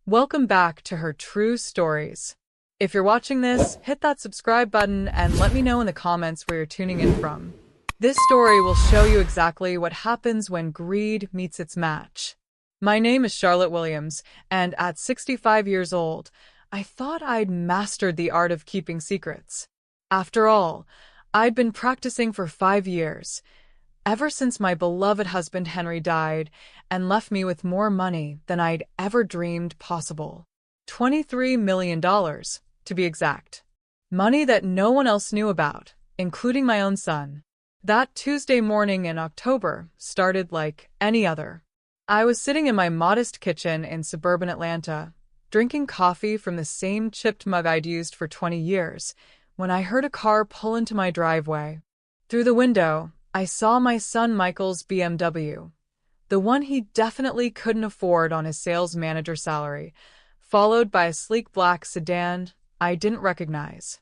Welcome back to her true stories. If you're watching this, hit that subscribe button and let me know in the comments where you're tuning in from. This story will show you exactly what happens when greed meets its match. My name is Charlotte Williams, and at 65 years old, I thought I'd mastered the art of keeping secrets. After all, I'd been practicing for 5 years, ever since my beloved husband Henry died and left me with more money than I'd ever dreamed possible. $23 million, to be exact. Money that no one else knew about, including my own son. That Tuesday morning in October started like any other. I was sitting in my modest kitchen in suburban Atlanta, drinking coffee from the same chipped mug I'd used for 20 years, when I heard a car pull into my driveway. Through the window, I saw my son Michael's BMW, the one he definitely couldn't afford on his sales manager salary, followed by a sleek black sedan I didn't recognize.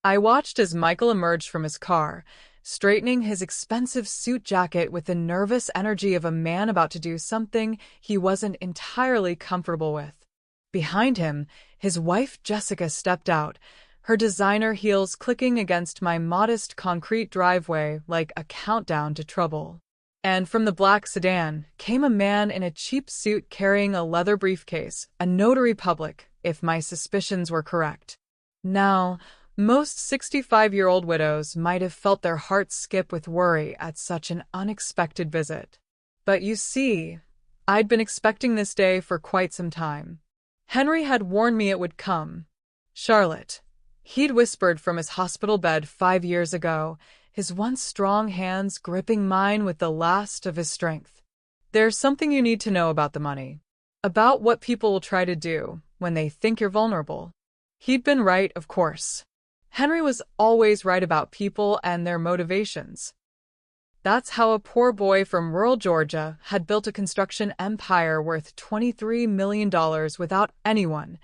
I watched as Michael emerged from his car, straightening his expensive suit jacket with the nervous energy of a man about to do something he wasn't entirely comfortable with. Behind him, his wife Jessica stepped out, her designer heels clicking against my modest concrete driveway like a countdown to trouble. And from the black sedan came a man in a cheap suit carrying a leather briefcase, a notary public, if my suspicions were correct. Now, most 65-year-old widows might have felt their hearts skip with worry at such an unexpected visit. But you see, I'd been expecting this day for quite some time. Henry had warned me it would come. Charlotte, he'd whispered from his hospital bed 5 years ago, his once strong hands gripping mine with the last of his strength. There's something you need to know about the money. About what people will try to do when they think you're vulnerable. He'd been right, of course. Henry was always right about people and their motivations. That's how a poor boy from rural Georgia had built a construction empire worth $23 million without anyone,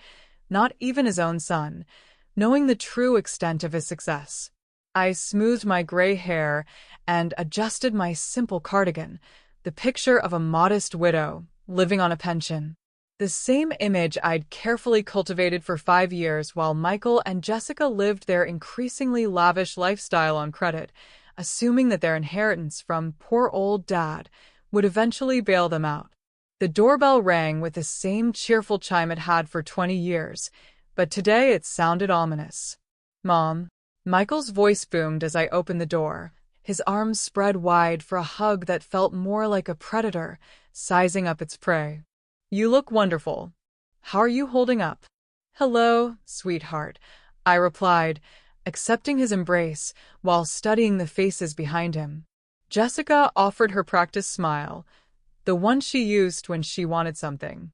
not even his own son, knowing the true extent of his success. I smoothed my gray hair and adjusted my simple cardigan, the picture of a modest widow living on a pension. The same image I'd carefully cultivated for 5 years while Michael and Jessica lived their increasingly lavish lifestyle on credit, assuming that their inheritance from poor old Dad would eventually bail them out. The doorbell rang with the same cheerful chime it had for 20 years, but today it sounded ominous. "Mom." Michael's voice boomed as I opened the door, his arms spread wide for a hug that felt more like a predator sizing up its prey. "You look wonderful. How are you holding up?" "Hello, sweetheart," I replied, accepting his embrace while studying the faces behind him. Jessica offered her practice smile, the one she used when she wanted something.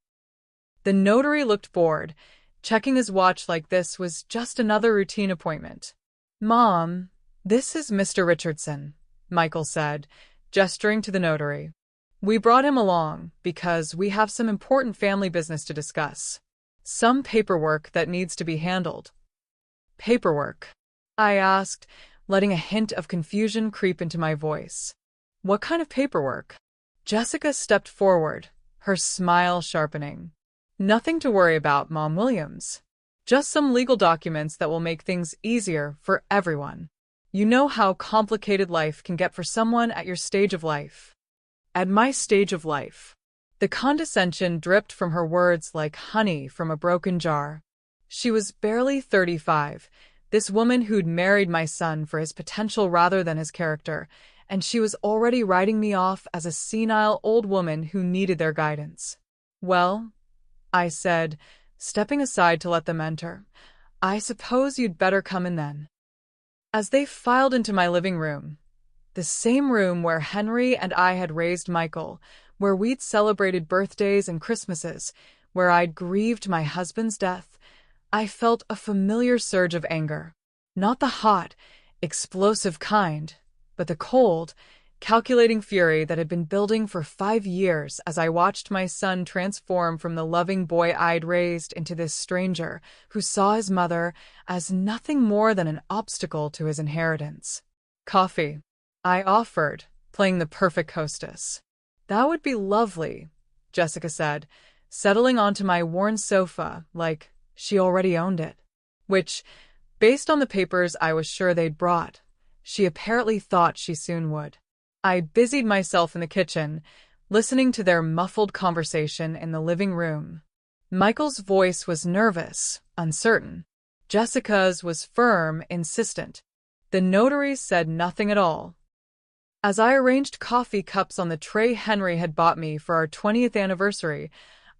The notary looked bored, checking his watch like this was just another routine appointment. "Mom, this is Mr. Richardson," Michael said, gesturing to the notary. "We brought him along because we have some important family business to discuss. Some paperwork that needs to be handled." "Paperwork?" I asked, letting a hint of confusion creep into my voice. "What kind of paperwork?" Jessica stepped forward, her smile sharpening. "Nothing to worry about, Mom Williams. Just some legal documents that will make things easier for everyone. You know how complicated life can get for someone at your stage of life." "At my stage of life." The condescension dripped from her words like honey from a broken jar. She was barely 35, this woman who'd married my son for his potential rather than his character, and she was already writing me off as a senile old woman who needed their guidance. "Well," I said, stepping aside to let them enter, "I suppose you'd better come in then." As they filed into my living room, the same room where Henry and I had raised Michael, where we'd celebrated birthdays and Christmases, where I'd grieved my husband's death, I felt a familiar surge of anger. Not the hot, explosive kind, but the cold, calculating fury that had been building for 5 years as I watched my son transform from the loving boy I'd raised into this stranger who saw his mother as nothing more than an obstacle to his inheritance. "Coffee," I offered, playing the perfect hostess. "That would be lovely," Jessica said, settling onto my worn sofa like she already owned it. Which, based on the papers I was sure they'd brought, she apparently thought she soon would. I busied myself in the kitchen, listening to their muffled conversation in the living room. Michael's voice was nervous, uncertain. Jessica's was firm, insistent. The notary said nothing at all. As I arranged coffee cups on the tray Henry had bought me for our 20th anniversary,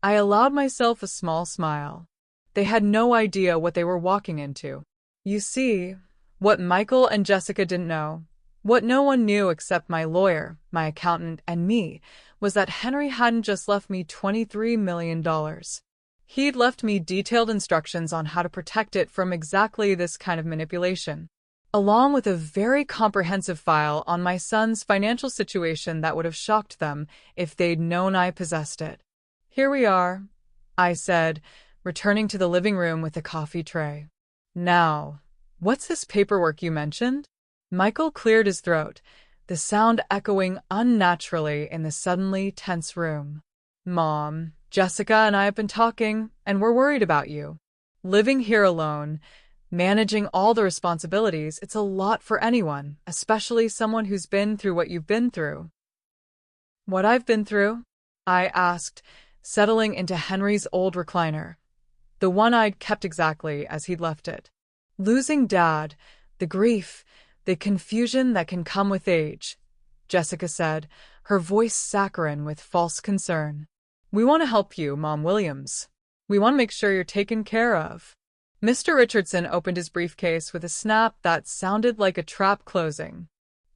I allowed myself a small smile. They had no idea what they were walking into. You see, what Michael and Jessica didn't know, what no one knew except my lawyer, my accountant, and me, was that Henry hadn't just left me $23 million. He'd left me detailed instructions on how to protect it from exactly this kind of manipulation, along with a very comprehensive file on my son's financial situation that would have shocked them if they'd known I possessed it. Here we are, I said, returning to the living room with a coffee tray. Now, what's this paperwork you mentioned? Michael cleared his throat, the sound echoing unnaturally in the suddenly tense room. Mom, Jessica and I have been talking, and we're worried about you. Living here alone, managing all the responsibilities, it's a lot for anyone, especially someone who's been through what you've been through. What I've been through? I asked, settling into Henry's old recliner, the one I'd kept exactly as he'd left it. Losing Dad, the grief, the confusion that can come with age, Jessica said, her voice saccharine with false concern. We want to help you, Mom Williams. We want to make sure you're taken care of. Mr. Richardson opened his briefcase with a snap that sounded like a trap closing.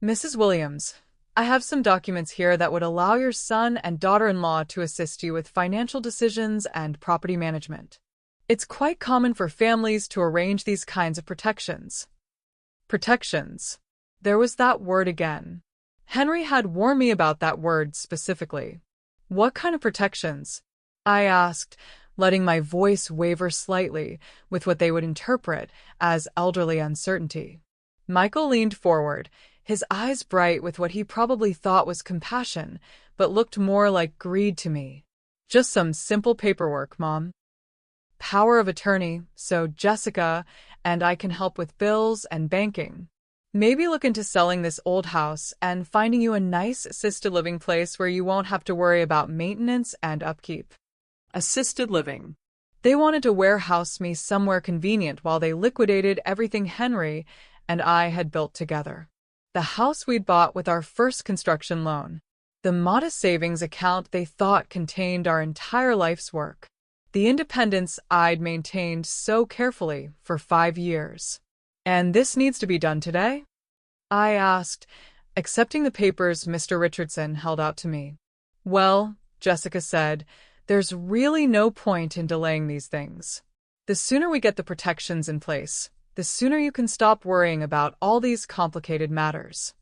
Mrs. Williams, I have some documents here that would allow your son and daughter-in-law to assist you with financial decisions and property management. It's quite common for families to arrange these kinds of protections. Protections. There was that word again. Henry had warned me about that word specifically. What kind of protections? I asked, letting my voice waver slightly with what they would interpret as elderly uncertainty. Michael leaned forward, his eyes bright with what he probably thought was compassion, but looked more like greed to me. Just some simple paperwork, Mom. Power of attorney, so Jessica and I can help with bills and banking. Maybe look into selling this old house and finding you a nice assisted living place where you won't have to worry about maintenance and upkeep. Assisted living. They wanted to warehouse me somewhere convenient while they liquidated everything Henry and I had built together. The house we'd bought with our first construction loan. The modest savings account they thought contained our entire life's work. The independence I'd maintained so carefully for 5 years. And this needs to be done today? I asked, accepting the papers Mr. Richardson held out to me. Well, Jessica said, there's really no point in delaying these things. The sooner we get the protections in place, the sooner you can stop worrying about all these complicated matters.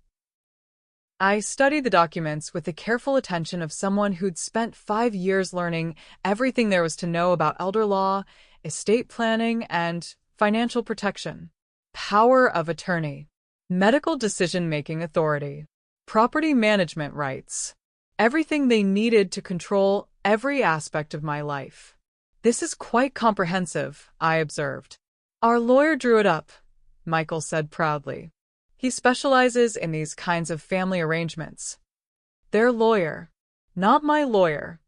I studied the documents with the careful attention of someone who'd spent 5 years learning everything there was to know about elder law, estate planning, and financial protection. Power of attorney, medical decision-making authority, property management rights, everything they needed to control every aspect of my life. This is quite comprehensive, I observed. Our lawyer drew it up, Michael said proudly. He specializes in these kinds of family arrangements. Their lawyer, not my lawyer,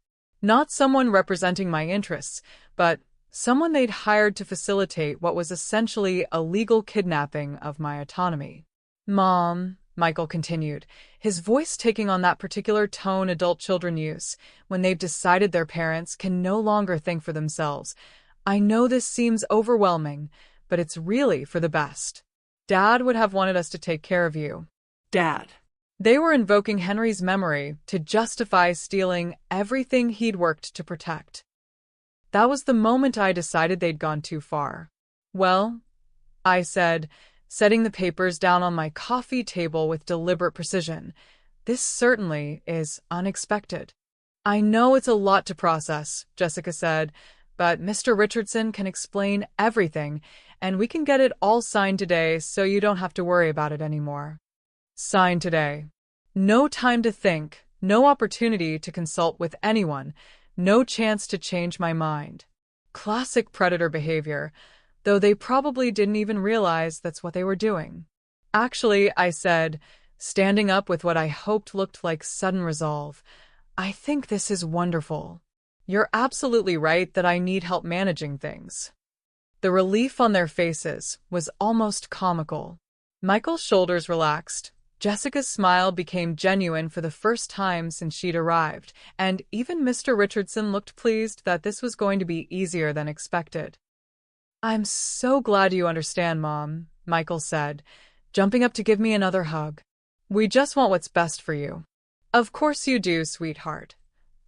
not someone representing my interests, but someone they'd hired to facilitate what was essentially a legal kidnapping of my autonomy. Mom, Michael continued, his voice taking on that particular tone adult children use when they've decided their parents can no longer think for themselves. I know this seems overwhelming, but it's really for the best. Dad would have wanted us to take care of you. Dad. They were invoking Henry's memory to justify stealing everything he'd worked to protect. That was the moment I decided they'd gone too far. Well, I said, setting the papers down on my coffee table with deliberate precision, this certainly is unexpected. I know it's a lot to process, Jessica said, but Mr. Richardson can explain everything, and we can get it all signed today so you don't have to worry about it anymore. Signed today. No time to think, no opportunity to consult with anyone, No chance to change my mind. Classic predator behavior, though they probably didn't even realize that's what they were doing. Actually, I said, standing up with what I hoped looked like sudden resolve, I think this is wonderful. You're absolutely right that I need help managing things. The relief on their faces was almost comical. Michael's shoulders relaxed. Jessica's smile became genuine for the first time since she'd arrived, and even Mr. Richardson looked pleased that this was going to be easier than expected. I'm so glad you understand, Mom, Michael said, jumping up to give me another hug. We just want what's best for you. Of course you do, sweetheart,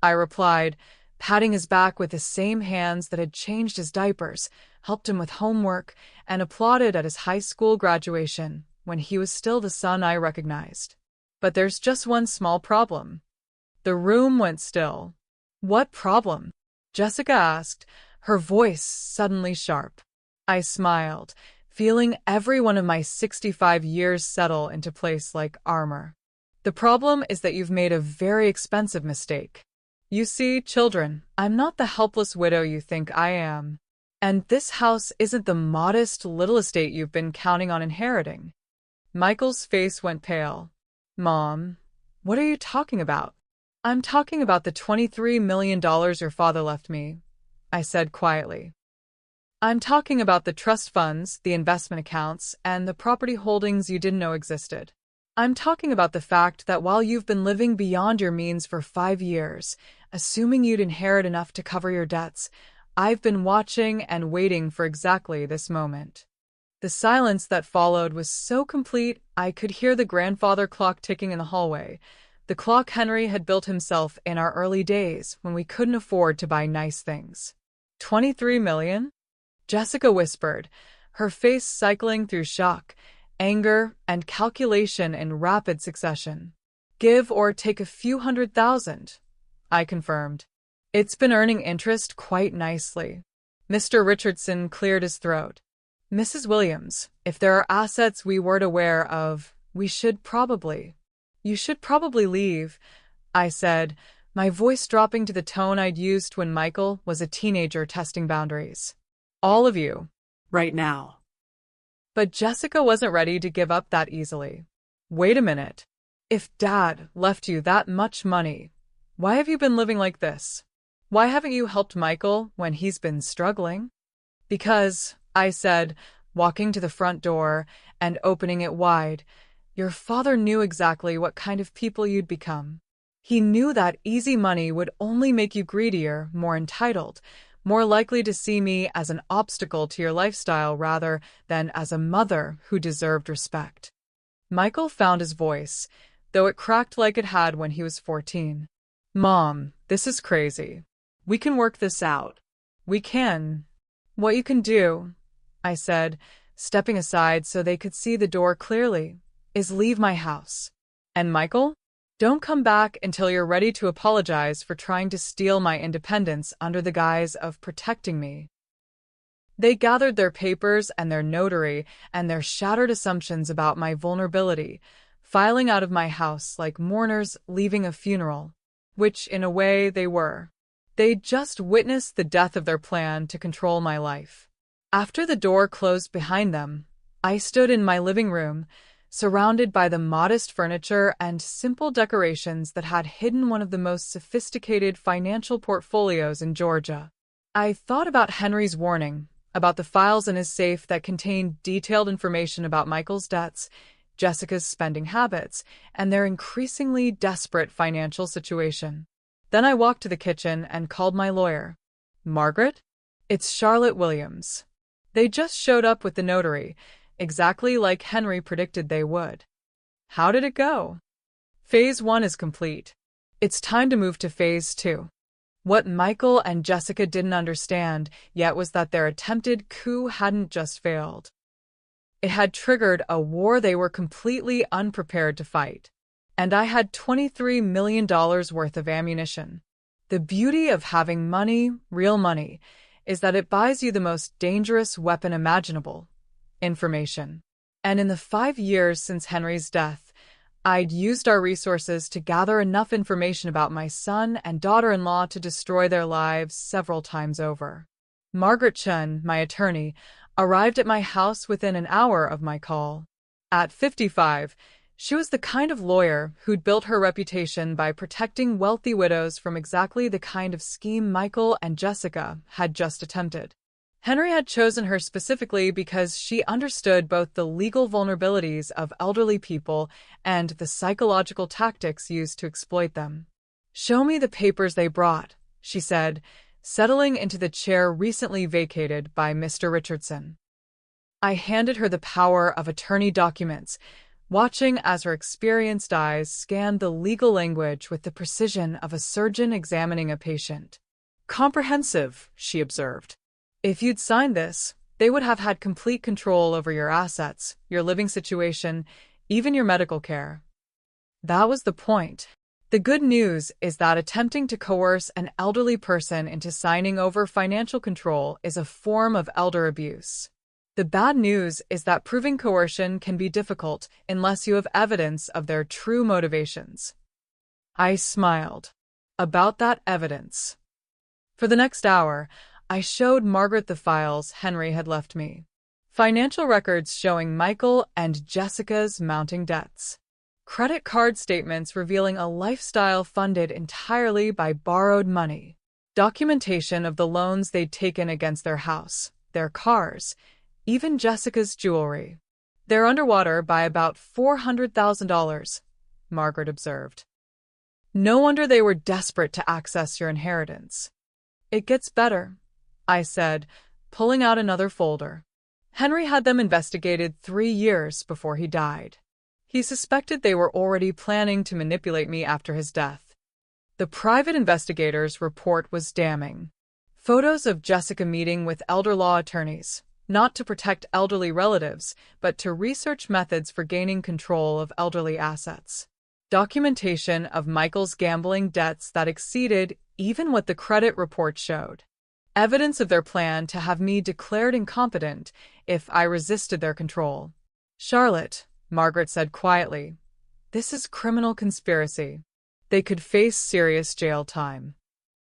I replied, patting his back with the same hands that had changed his diapers, helped him with homework, and applauded at his high school graduation when he was still the son I recognized. But there's just one small problem. The room went still. What problem? Jessica asked, her voice suddenly sharp. I smiled, feeling every one of my 65 years settle into place like armor. The problem is that you've made a very expensive mistake. You see, children, I'm not the helpless widow you think I am. And this house isn't the modest little estate you've been counting on inheriting. Michael's face went pale. Mom, what are you talking about? I'm talking about the $23 million your father left me, I said quietly. I'm talking about the trust funds, the investment accounts, and the property holdings you didn't know existed. I'm talking about the fact that while you've been living beyond your means for 5 years, assuming you'd inherit enough to cover your debts, I've been watching and waiting for exactly this moment. The silence that followed was so complete I could hear the grandfather clock ticking in the hallway, the clock Henry had built himself in our early days when we couldn't afford to buy nice things. 23 million? Jessica whispered, her face cycling through shock, anger, and calculation in rapid succession. Give or take a few $100,000, I confirmed. It's been earning interest quite nicely. Mr. Richardson cleared his throat. Mrs. Williams, if there are assets we weren't aware of, you should probably leave, I said, my voice dropping to the tone I'd used when Michael was a teenager testing boundaries. All of you. Right now. But Jessica wasn't ready to give up that easily. Wait a minute. If Dad left you that much money, why have you been living like this? Why haven't you helped Michael when he's been struggling? Because, I said, walking to the front door and opening it wide, your father knew exactly what kind of people you'd become. He knew that easy money would only make you greedier, more entitled, more likely to see me as an obstacle to your lifestyle rather than as a mother who deserved respect. Michael found his voice, though it cracked like it had when he was 14. Mom, this is crazy. We can work this out. We can. What you can do, I said, stepping aside so they could see the door clearly, is leave my house. And Michael? Don't come back until you're ready to apologize for trying to steal my independence under the guise of protecting me. They gathered their papers and their notary and their shattered assumptions about my vulnerability, filing out of my house like mourners leaving a funeral, which in a way they were. They'd just witnessed the death of their plan to control my life. After the door closed behind them, I stood in my living room, surrounded by the modest furniture and simple decorations that had hidden one of the most sophisticated financial portfolios in Georgia. I thought about Henry's warning, about the files in his safe that contained detailed information about Michael's debts, Jessica's spending habits, and their increasingly desperate financial situation. Then I walked to the kitchen and called my lawyer. Margaret? It's Charlotte Williams. They just showed up with the notary, exactly like Henry predicted they would. How did it go? Phase 1 is complete. It's time to move to Phase 2. What Michael and Jessica didn't understand yet was that their attempted coup hadn't just failed. It had triggered a war they were completely unprepared to fight. And I had $23 million worth of ammunition. The beauty of having money, real money, is that it buys you the most dangerous weapon imaginable: information. And in the 5 years since Henry's death, I'd used our resources to gather enough information about my son and daughter-in-law to destroy their lives several times over. Margaret Chen, my attorney, arrived at my house within an hour of my call. At 55, she was the kind of lawyer who'd built her reputation by protecting wealthy widows from exactly the kind of scheme Michael and Jessica had just attempted. Henry had chosen her specifically because she understood both the legal vulnerabilities of elderly people and the psychological tactics used to exploit them. "Show me the papers they brought," she said, settling into the chair recently vacated by Mr. Richardson. I handed her the power of attorney documents, watching as her experienced eyes scanned the legal language with the precision of a surgeon examining a patient. "Comprehensive," she observed. "If you'd signed this, they would have had complete control over your assets, your living situation, even your medical care." That was the point. The good news is that attempting to coerce an elderly person into signing over financial control is a form of elder abuse. The bad news is that proving coercion can be difficult unless you have evidence of their true motivations. I smiled. About that evidence. For the next hour, I showed Margaret the files Henry had left me. Financial records showing Michael and Jessica's mounting debts. Credit card statements revealing a lifestyle funded entirely by borrowed money. Documentation of the loans they'd taken against their house, their cars, even Jessica's jewelry. "They're underwater by about $400,000, Margaret observed. "No wonder they were desperate to access your inheritance." "It gets better," I said, pulling out another folder. Henry had them investigated 3 years before he died. He suspected they were already planning to manipulate me after his death. The private investigator's report was damning. Photos of Jessica meeting with elder law attorneys, not to protect elderly relatives, but to research methods for gaining control of elderly assets. Documentation of Michael's gambling debts that exceeded even what the credit report showed. Evidence of their plan to have me declared incompetent if I resisted their control. "Charlotte," Margaret said quietly, "this is criminal conspiracy. They could face serious jail time."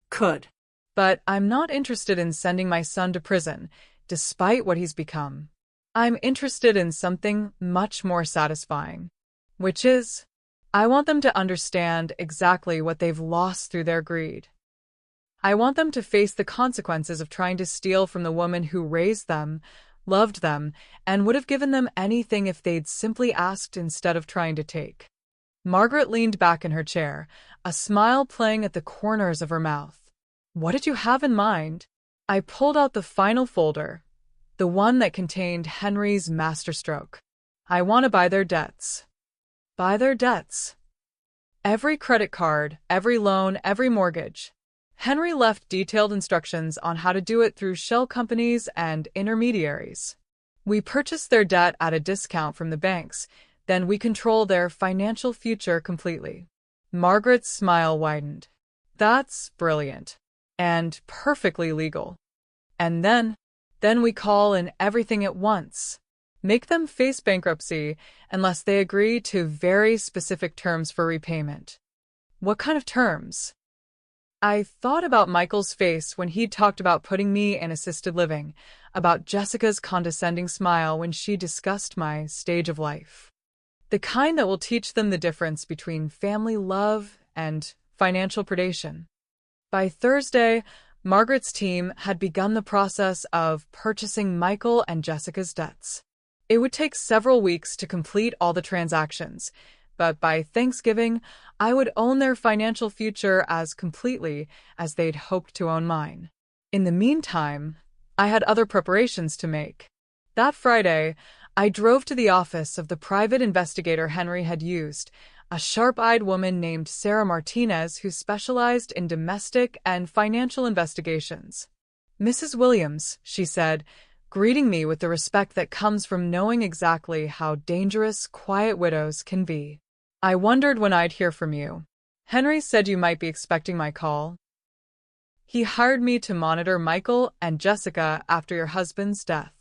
Could. But I'm not interested in sending my son to prison, despite what he's become. I'm interested in something much more satisfying, which is, I want them to understand exactly what they've lost through their greed. I want them to face the consequences of trying to steal from the woman who raised them, loved them, and would have given them anything if they'd simply asked instead of trying to take. Margaret leaned back in her chair, a smile playing at the corners of her mouth. "What did you have in mind?" I pulled out the final folder, the one that contained Henry's masterstroke. "I want to buy their debts." Buy their debts. Every credit card, every loan, every mortgage. Henry left detailed instructions on how to do it through shell companies and intermediaries. We purchase their debt at a discount from the banks, then we control their financial future completely. Margaret's smile widened. "That's brilliant. And perfectly legal. And then we call in everything at once. Make them face bankruptcy unless they agree to very specific terms for repayment." "What kind of terms?" I thought about Michael's face when he'd talked about putting me in assisted living, about Jessica's condescending smile when she discussed my stage of life. The kind that will teach them the difference between family love and financial predation. By Thursday, Margaret's team had begun the process of purchasing Michael and Jessica's debts. It would take several weeks to complete all the transactions, but by Thanksgiving, I would own their financial future as completely as they'd hoped to own mine. In the meantime, I had other preparations to make. That Friday, I drove to the office of the private investigator Henry had used, a sharp-eyed woman named Sarah Martinez who specialized in domestic and financial investigations. "Mrs. Williams," she said, greeting me with the respect that comes from knowing exactly how dangerous quiet widows can be. "I wondered when I'd hear from you. Henry said you might be expecting my call. He hired me to monitor Michael and Jessica after your husband's death.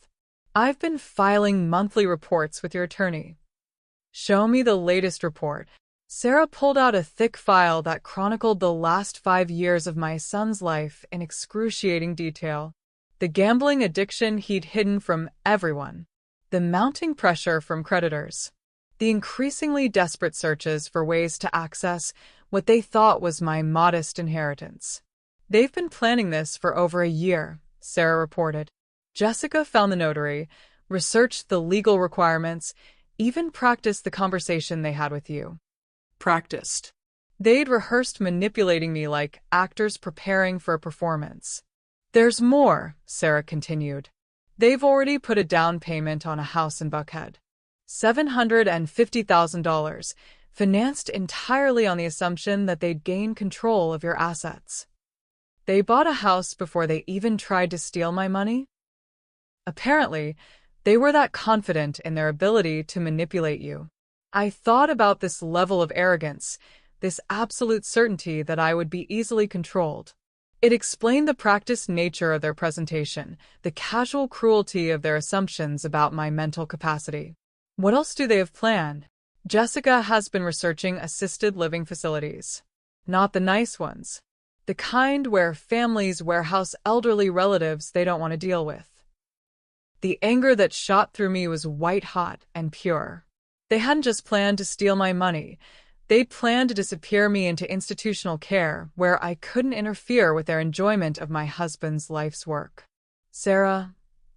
I've been filing monthly reports with your attorney." Show me the latest report. Sarah pulled out a thick file that chronicled the last 5 years of my son's life in excruciating detail. The gambling addiction he'd hidden from everyone. The mounting pressure from creditors. The increasingly desperate searches for ways to access what they thought was my modest inheritance. They've been planning this for over a year, Sarah reported. Jessica found the notary, researched the legal requirements, even practiced the conversation they had with you. Practiced. They'd rehearsed manipulating me like actors preparing for a performance. There's more, Sarah continued. They've already put a down payment on a house in Buckhead. $750,000, financed entirely on the assumption that they'd gain control of your assets. They bought a house before they even tried to steal my money? Apparently, they were that confident in their ability to manipulate you. I thought about this level of arrogance, this absolute certainty that I would be easily controlled. It explained the practiced nature of their presentation, the casual cruelty of their assumptions about my mental capacity. What else do they have planned? Jessica has been researching assisted living facilities. Not the nice ones. The kind where families warehouse elderly relatives they don't want to deal with. The anger that shot through me was white-hot and pure. They hadn't just planned to steal my money. They'd planned to disappear me into institutional care where I couldn't interfere with their enjoyment of my husband's life's work. Sarah,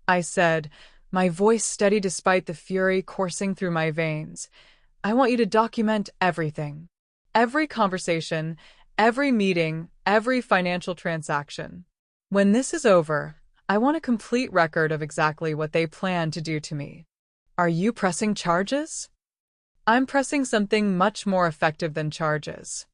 I said, my voice steady despite the fury coursing through my veins, I want you to document everything. Every conversation, every meeting, every financial transaction. When this is over, I want a complete record of exactly what they plan to do to me. Are you pressing charges? I'm pressing something much more effective than charges.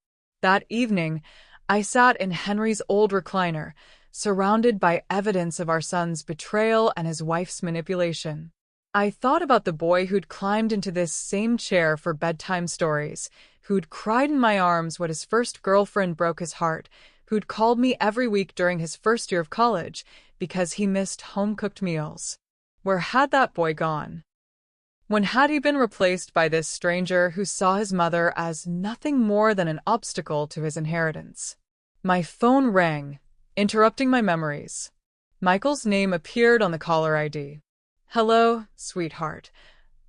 That evening, I sat in Henry's old recliner, surrounded by evidence of our son's betrayal and his wife's manipulation. I thought about the boy who'd climbed into this same chair for bedtime stories, who'd cried in my arms when his first girlfriend broke his heart, who'd called me every week during his first year of college because he missed home-cooked meals. Where had that boy gone? When had he been replaced by this stranger who saw his mother as nothing more than an obstacle to his inheritance? My phone rang, interrupting my memories. Michael's name appeared on the caller ID. Hello, sweetheart,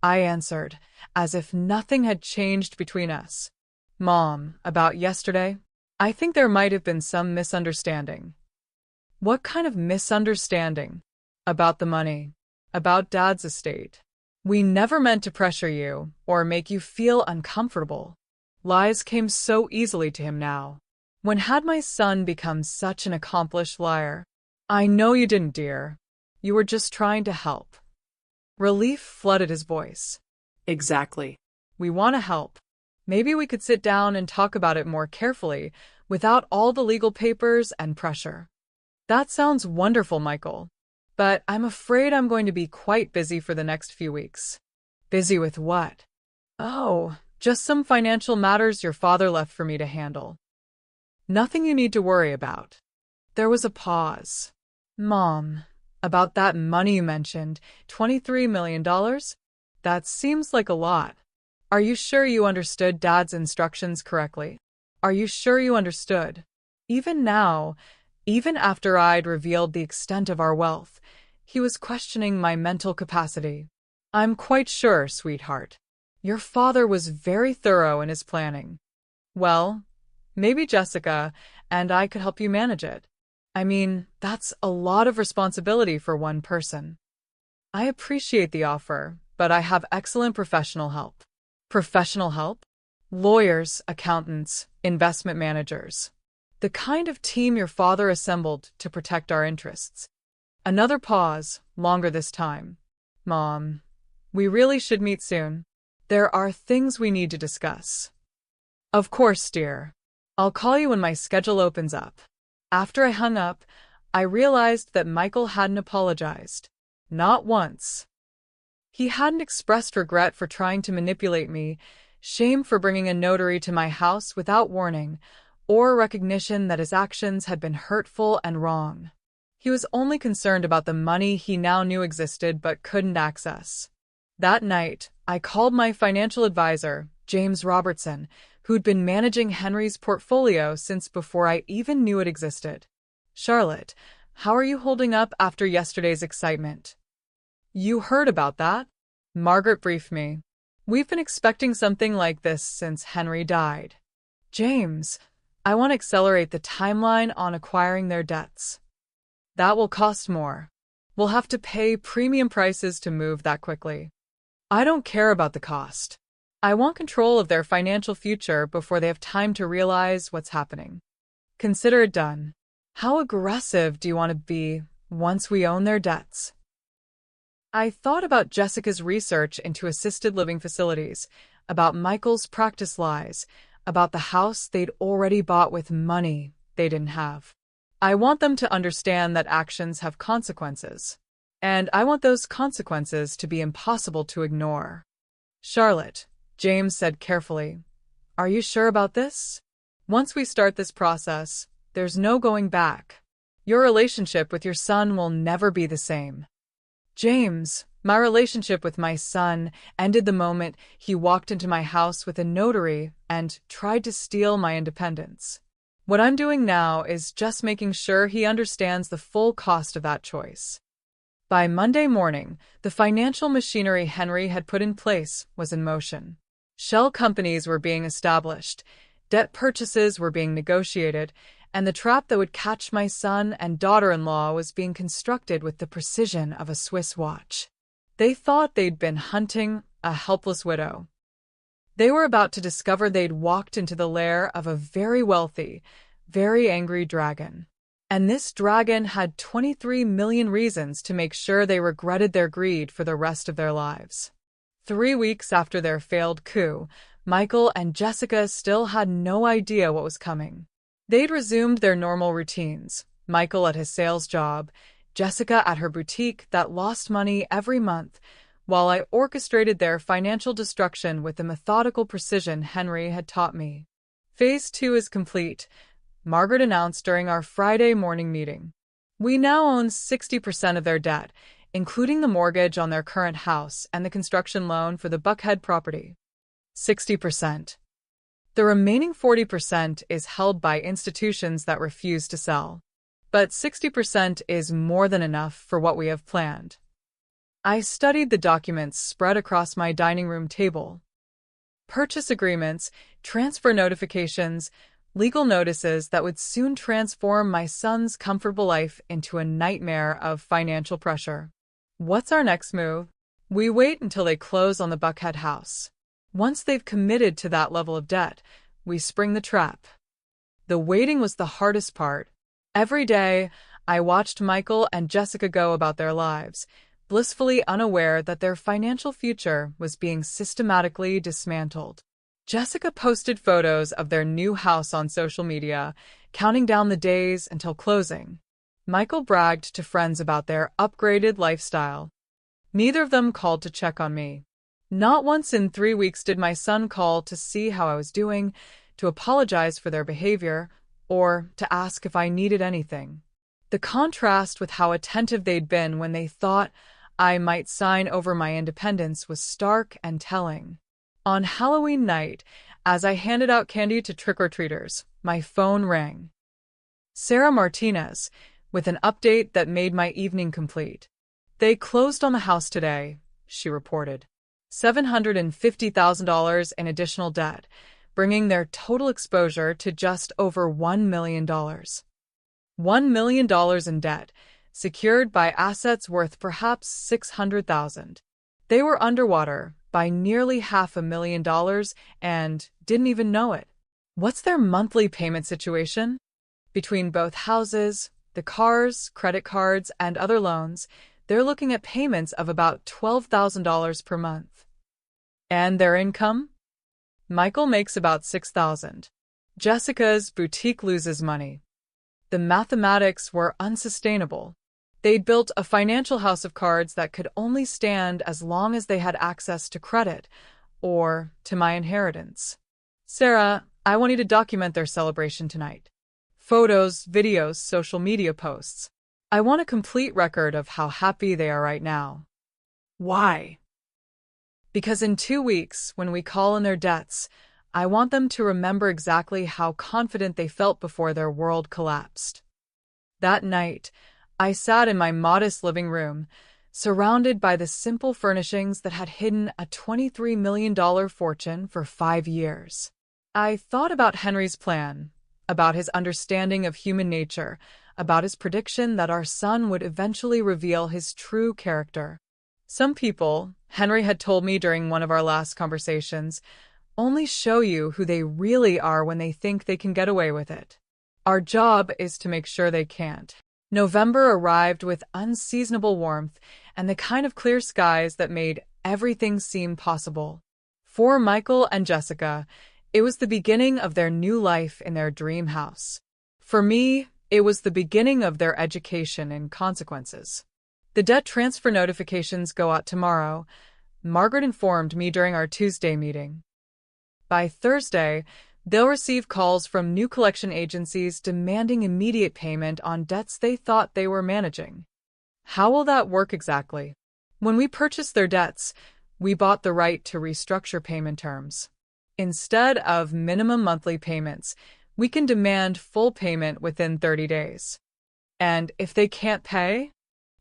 I answered, as if nothing had changed between us. Mom, about yesterday? I think there might have been some misunderstanding. What kind of misunderstanding? About the money. About Dad's estate. We never meant to pressure you or make you feel uncomfortable. Lies came so easily to him now. When had my son become such an accomplished liar? I know you didn't, dear. You were just trying to help. Relief flooded his voice. Exactly. We want to help. Maybe we could sit down and talk about it more carefully without all the legal papers and pressure. That sounds wonderful, Michael. But I'm afraid I'm going to be quite busy for the next few weeks. Busy with what? Oh, just some financial matters your father left for me to handle. Nothing you need to worry about. There was a pause. Mom, about that money you mentioned, $23 million? That seems like a lot. Are you sure you understood Dad's instructions correctly? Are you sure you understood? Even now, even after I'd revealed the extent of our wealth, he was questioning my mental capacity. I'm quite sure, sweetheart. Your father was very thorough in his planning. Well, maybe Jessica and I could help you manage it. I mean, that's a lot of responsibility for one person. I appreciate the offer, but I have excellent professional help. Professional help? Lawyers, accountants, investment managers. The kind of team your father assembled to protect our interests. Another pause, longer this time. Mom, we really should meet soon. There are things we need to discuss. Of course, dear. I'll call you when my schedule opens up. After I hung up, I realized that Michael hadn't apologized. Not once. He hadn't expressed regret for trying to manipulate me, shame for bringing a notary to my house without warning, or recognition that his actions had been hurtful and wrong. He was only concerned about the money he now knew existed but couldn't access. That night, I called my financial advisor, James Robertson, who'd been managing Henry's portfolio since before I even knew it existed. Charlotte, how are you holding up after yesterday's excitement? You heard about that? Margaret briefed me. We've been expecting something like this since Henry died. James, I want to accelerate the timeline on acquiring their debts. That will cost more. We'll have to pay premium prices to move that quickly. I don't care about the cost. I want control of their financial future before they have time to realize what's happening. Consider it done. How aggressive do you want to be once we own their debts? I thought about Jessica's research into assisted living facilities, about Michael's practice lies, about the house they'd already bought with money they didn't have. I want them to understand that actions have consequences, and I want those consequences to be impossible to ignore. Charlotte, James said carefully, are you sure about this? Once we start this process, there's no going back. Your relationship with your son will never be the same. James, my relationship with my son ended the moment he walked into my house with a notary and tried to steal my independence. What I'm doing now is just making sure he understands the full cost of that choice. By Monday morning, the financial machinery Henry had put in place was in motion. Shell companies were being established, debt purchases were being negotiated, and the trap that would catch my son and daughter-in-law was being constructed with the precision of a Swiss watch. They thought they'd been hunting a helpless widow. They were about to discover they'd walked into the lair of a very wealthy, very angry dragon. And this dragon had 23 million reasons to make sure they regretted their greed for the rest of their lives. 3 weeks after their failed coup, Michael and Jessica still had no idea what was coming. They'd resumed their normal routines, Michael at his sales job, Jessica at her boutique that lost money every month, while I orchestrated their financial destruction with the methodical precision Henry had taught me. Phase 2 is complete, Margaret announced during our Friday morning meeting. We now own 60% of their debt, including the mortgage on their current house and the construction loan for the Buckhead property. 60%. The remaining 40% is held by institutions that refuse to sell. But 60% is more than enough for what we have planned. I studied the documents spread across my dining room table. Purchase agreements, transfer notifications, legal notices that would soon transform my son's comfortable life into a nightmare of financial pressure. What's our next move? We wait until they close on the Buckhead house. Once they've committed to that level of debt, we spring the trap. The waiting was the hardest part. Every day, I watched Michael and Jessica go about their lives, blissfully unaware that their financial future was being systematically dismantled. Jessica posted photos of their new house on social media, counting down the days until closing. Michael bragged to friends about their upgraded lifestyle. Neither of them called to check on me. Not once in 3 weeks did my son call to see how I was doing, to apologize for their behavior, or to ask if I needed anything. The contrast with how attentive they'd been when they thought I might sign over my independence was stark and telling. On Halloween night, as I handed out candy to trick-or-treaters, my phone rang. Sarah Martinez, with an update that made my evening complete. They closed on the house today, she reported. $750,000 in additional debt, bringing their total exposure to just over $1 million. $1 million in debt, secured by assets worth perhaps $600,000. They were underwater by nearly $500,000 and didn't even know it. What's their monthly payment situation? Between both houses, the cars, credit cards, and other loans, they're looking at payments of about $12,000 per month. And their income? Michael makes about $6,000. Jessica's boutique loses money. The mathematics were unsustainable. They'd built a financial house of cards that could only stand as long as they had access to credit or to my inheritance. Sarah, I want you to document their celebration tonight. Photos, videos, social media posts. I want a complete record of how happy they are right now. Why? Because in 2 weeks, when we call in their debts, I want them to remember exactly how confident they felt before their world collapsed. That night, I sat in my modest living room, surrounded by the simple furnishings that had hidden a $23 million fortune for 5 years. I thought about Henry's plan, about his understanding of human nature, about his prediction that our son would eventually reveal his true character. Some people, Henry had told me during one of our last conversations, only show you who they really are when they think they can get away with it. Our job is to make sure they can't. November arrived with unseasonable warmth and the kind of clear skies that made everything seem possible. For Michael and Jessica, it was the beginning of their new life in their dream house. For me, it was the beginning of their education and consequences. The debt transfer notifications go out tomorrow, Margaret informed me during our Tuesday meeting. By Thursday, they'll receive calls from new collection agencies demanding immediate payment on debts they thought they were managing. How will that work exactly? When we purchased their debts, we bought the right to restructure payment terms. Instead of minimum monthly payments, we can demand full payment within 30 days. And if they can't pay,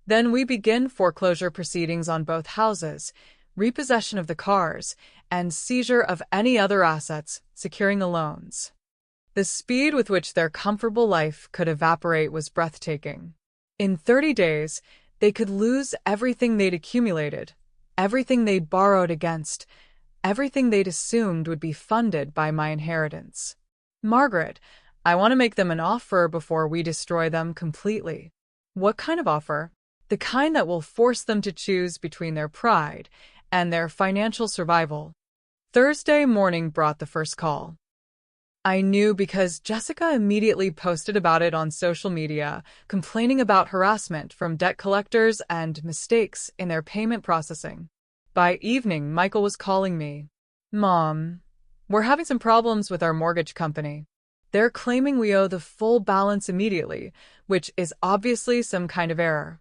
then we begin foreclosure proceedings on both houses, repossession of the cars, and seizure of any other assets, securing the loans. The speed with which their comfortable life could evaporate was breathtaking. In 30 days, they could lose everything they'd accumulated, everything they'd borrowed against, everything they'd assumed would be funded by my inheritance. Margaret, I want to make them an offer before we destroy them completely. What kind of offer? The kind that will force them to choose between their pride and their financial survival. Thursday morning brought the first call. I knew because Jessica immediately posted about it on social media, complaining about harassment from debt collectors and mistakes in their payment processing. By evening, Michael was calling me. Mom, we're having some problems with our mortgage company. They're claiming we owe the full balance immediately, which is obviously some kind of error.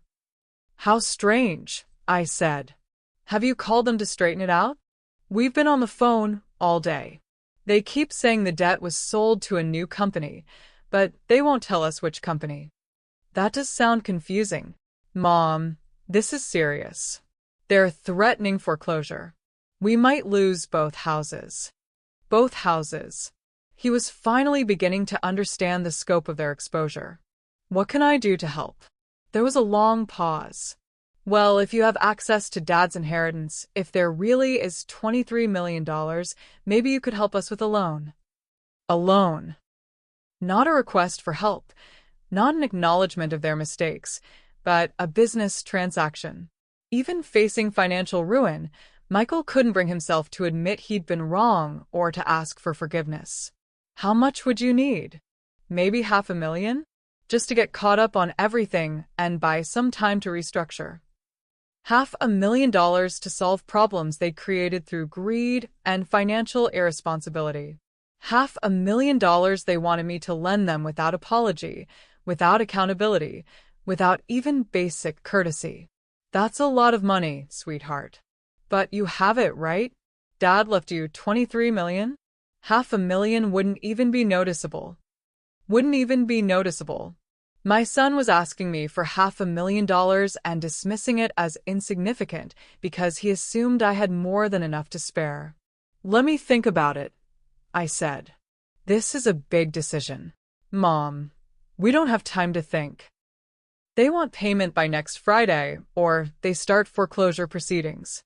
How strange, I said. Have you called them to straighten it out? We've been on the phone all day. They keep saying the debt was sold to a new company, but they won't tell us which company. That does sound confusing. Mom, this is serious. They're threatening foreclosure. We might lose both houses. Both houses. He was finally beginning to understand the scope of their exposure. What can I do to help? There was a long pause. Well, if you have access to Dad's inheritance, if there really is $23 million, maybe you could help us with a loan. A loan. Not a request for help, not an acknowledgement of their mistakes, but a business transaction. Even facing financial ruin, Michael couldn't bring himself to admit he'd been wrong or to ask for forgiveness. How much would you need? Maybe $500,000? Just to get caught up on everything and buy some time to restructure. $500,000 to solve problems they created through greed and financial irresponsibility. $500,000 they wanted me to lend them without apology, without accountability, without even basic courtesy. That's a lot of money, sweetheart. But you have it, right? Dad left you $23 million? $500,000 wouldn't even be noticeable. Wouldn't even be noticeable. My son was asking me for $500,000 and dismissing it as insignificant because he assumed I had more than enough to spare. Let me think about it, I said. This is a big decision. Mom, we don't have time to think. They want payment by next Friday, or they start foreclosure proceedings.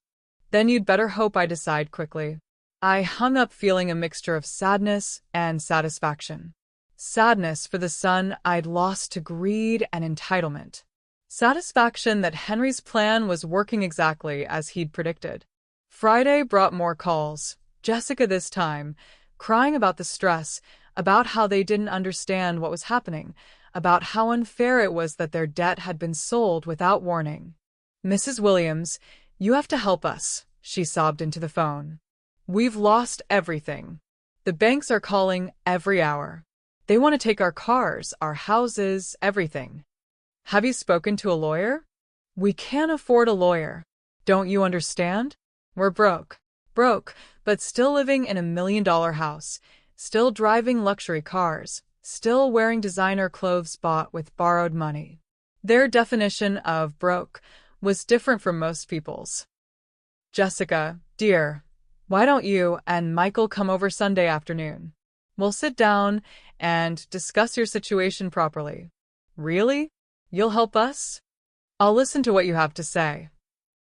Then you'd better hope I decide quickly. I hung up feeling a mixture of sadness and satisfaction. Sadness for the son I'd lost to greed and entitlement. Satisfaction that Henry's plan was working exactly as he'd predicted. Friday brought more calls, Jessica this time, crying about the stress, about how they didn't understand what was happening, about how unfair it was that their debt had been sold without warning. Mrs. Williams, you have to help us, she sobbed into the phone. We've lost everything. The banks are calling every hour. They want to take our cars, our houses, everything. Have you spoken to a lawyer? We can't afford a lawyer. Don't you understand? We're broke. Broke, but still living in $1 million house, still driving luxury cars, still wearing designer clothes bought with borrowed money. Their definition of broke was different from most people's. Jessica, dear, why don't you and Michael come over Sunday afternoon? We'll sit down and discuss your situation properly. Really? You'll help us? I'll listen to what you have to say.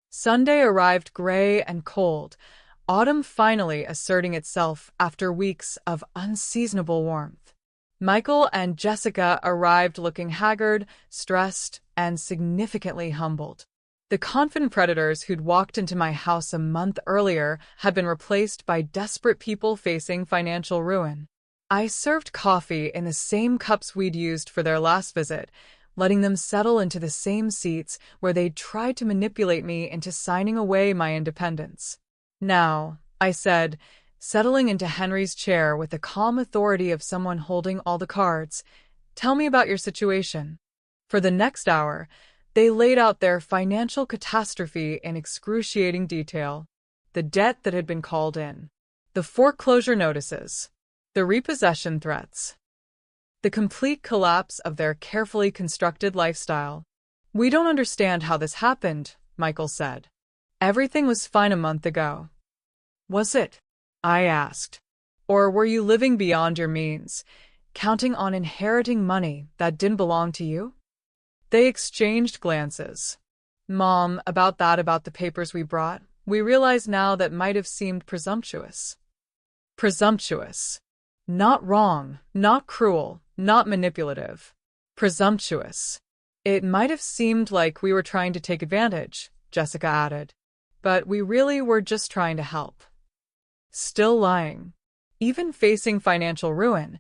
Sunday arrived gray and cold, autumn finally asserting itself after weeks of unseasonable warmth. Michael and Jessica arrived looking haggard, stressed, and significantly humbled. The confident predators who'd walked into my house a month earlier had been replaced by desperate people facing financial ruin. I served coffee in the same cups we'd used for their last visit, letting them settle into the same seats where they'd tried to manipulate me into signing away my independence. Now, I said, settling into Henry's chair with the calm authority of someone holding all the cards, tell me about your situation. For the next hour, they laid out their financial catastrophe in excruciating detail. The debt that had been called in, the foreclosure notices, the repossession threats, the complete collapse of their carefully constructed lifestyle. We don't understand how this happened, Michael said. Everything was fine a month ago. Was it? I asked. Or were you living beyond your means, counting on inheriting money that didn't belong to you? They exchanged glances. Mom, about the papers we brought, we realize now that might have seemed presumptuous. Presumptuous. Not wrong, not cruel, not manipulative. Presumptuous. It might have seemed like we were trying to take advantage, Jessica added. But we really were just trying to help. Still lying. Even facing financial ruin,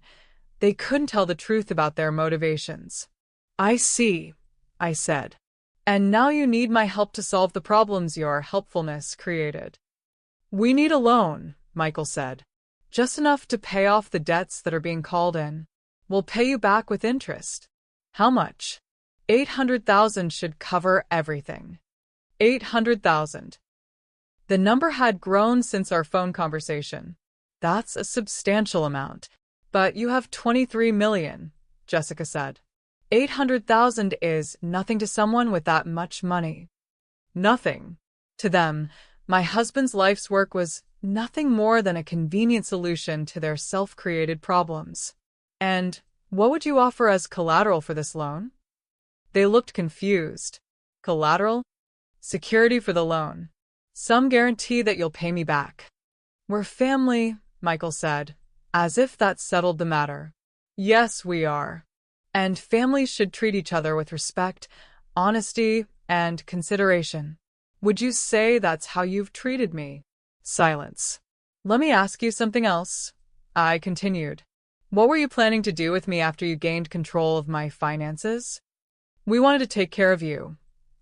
they couldn't tell the truth about their motivations. I see, I said. And now you need my help to solve the problems your helpfulness created. We need a loan, Michael said. Just enough to pay off the debts that are being called in. We'll pay you back with interest. How much? 800,000 should cover everything. 800,000. The number had grown since our phone conversation. That's a substantial amount. But you have 23 million, Jessica said. 800,000 is nothing to someone with that much money. Nothing. To them, my husband's life's work was nothing more than a convenient solution to their self-created problems. And what would you offer as collateral for this loan? They looked confused. Collateral? Security for the loan. Some guarantee that you'll pay me back. We're family, Michael said, as if that settled the matter. Yes, we are. And families should treat each other with respect, honesty, and consideration. Would you say that's how you've treated me? Silence. Let me ask you something else, I continued. What were you planning to do with me after you gained control of my finances? We wanted to take care of you,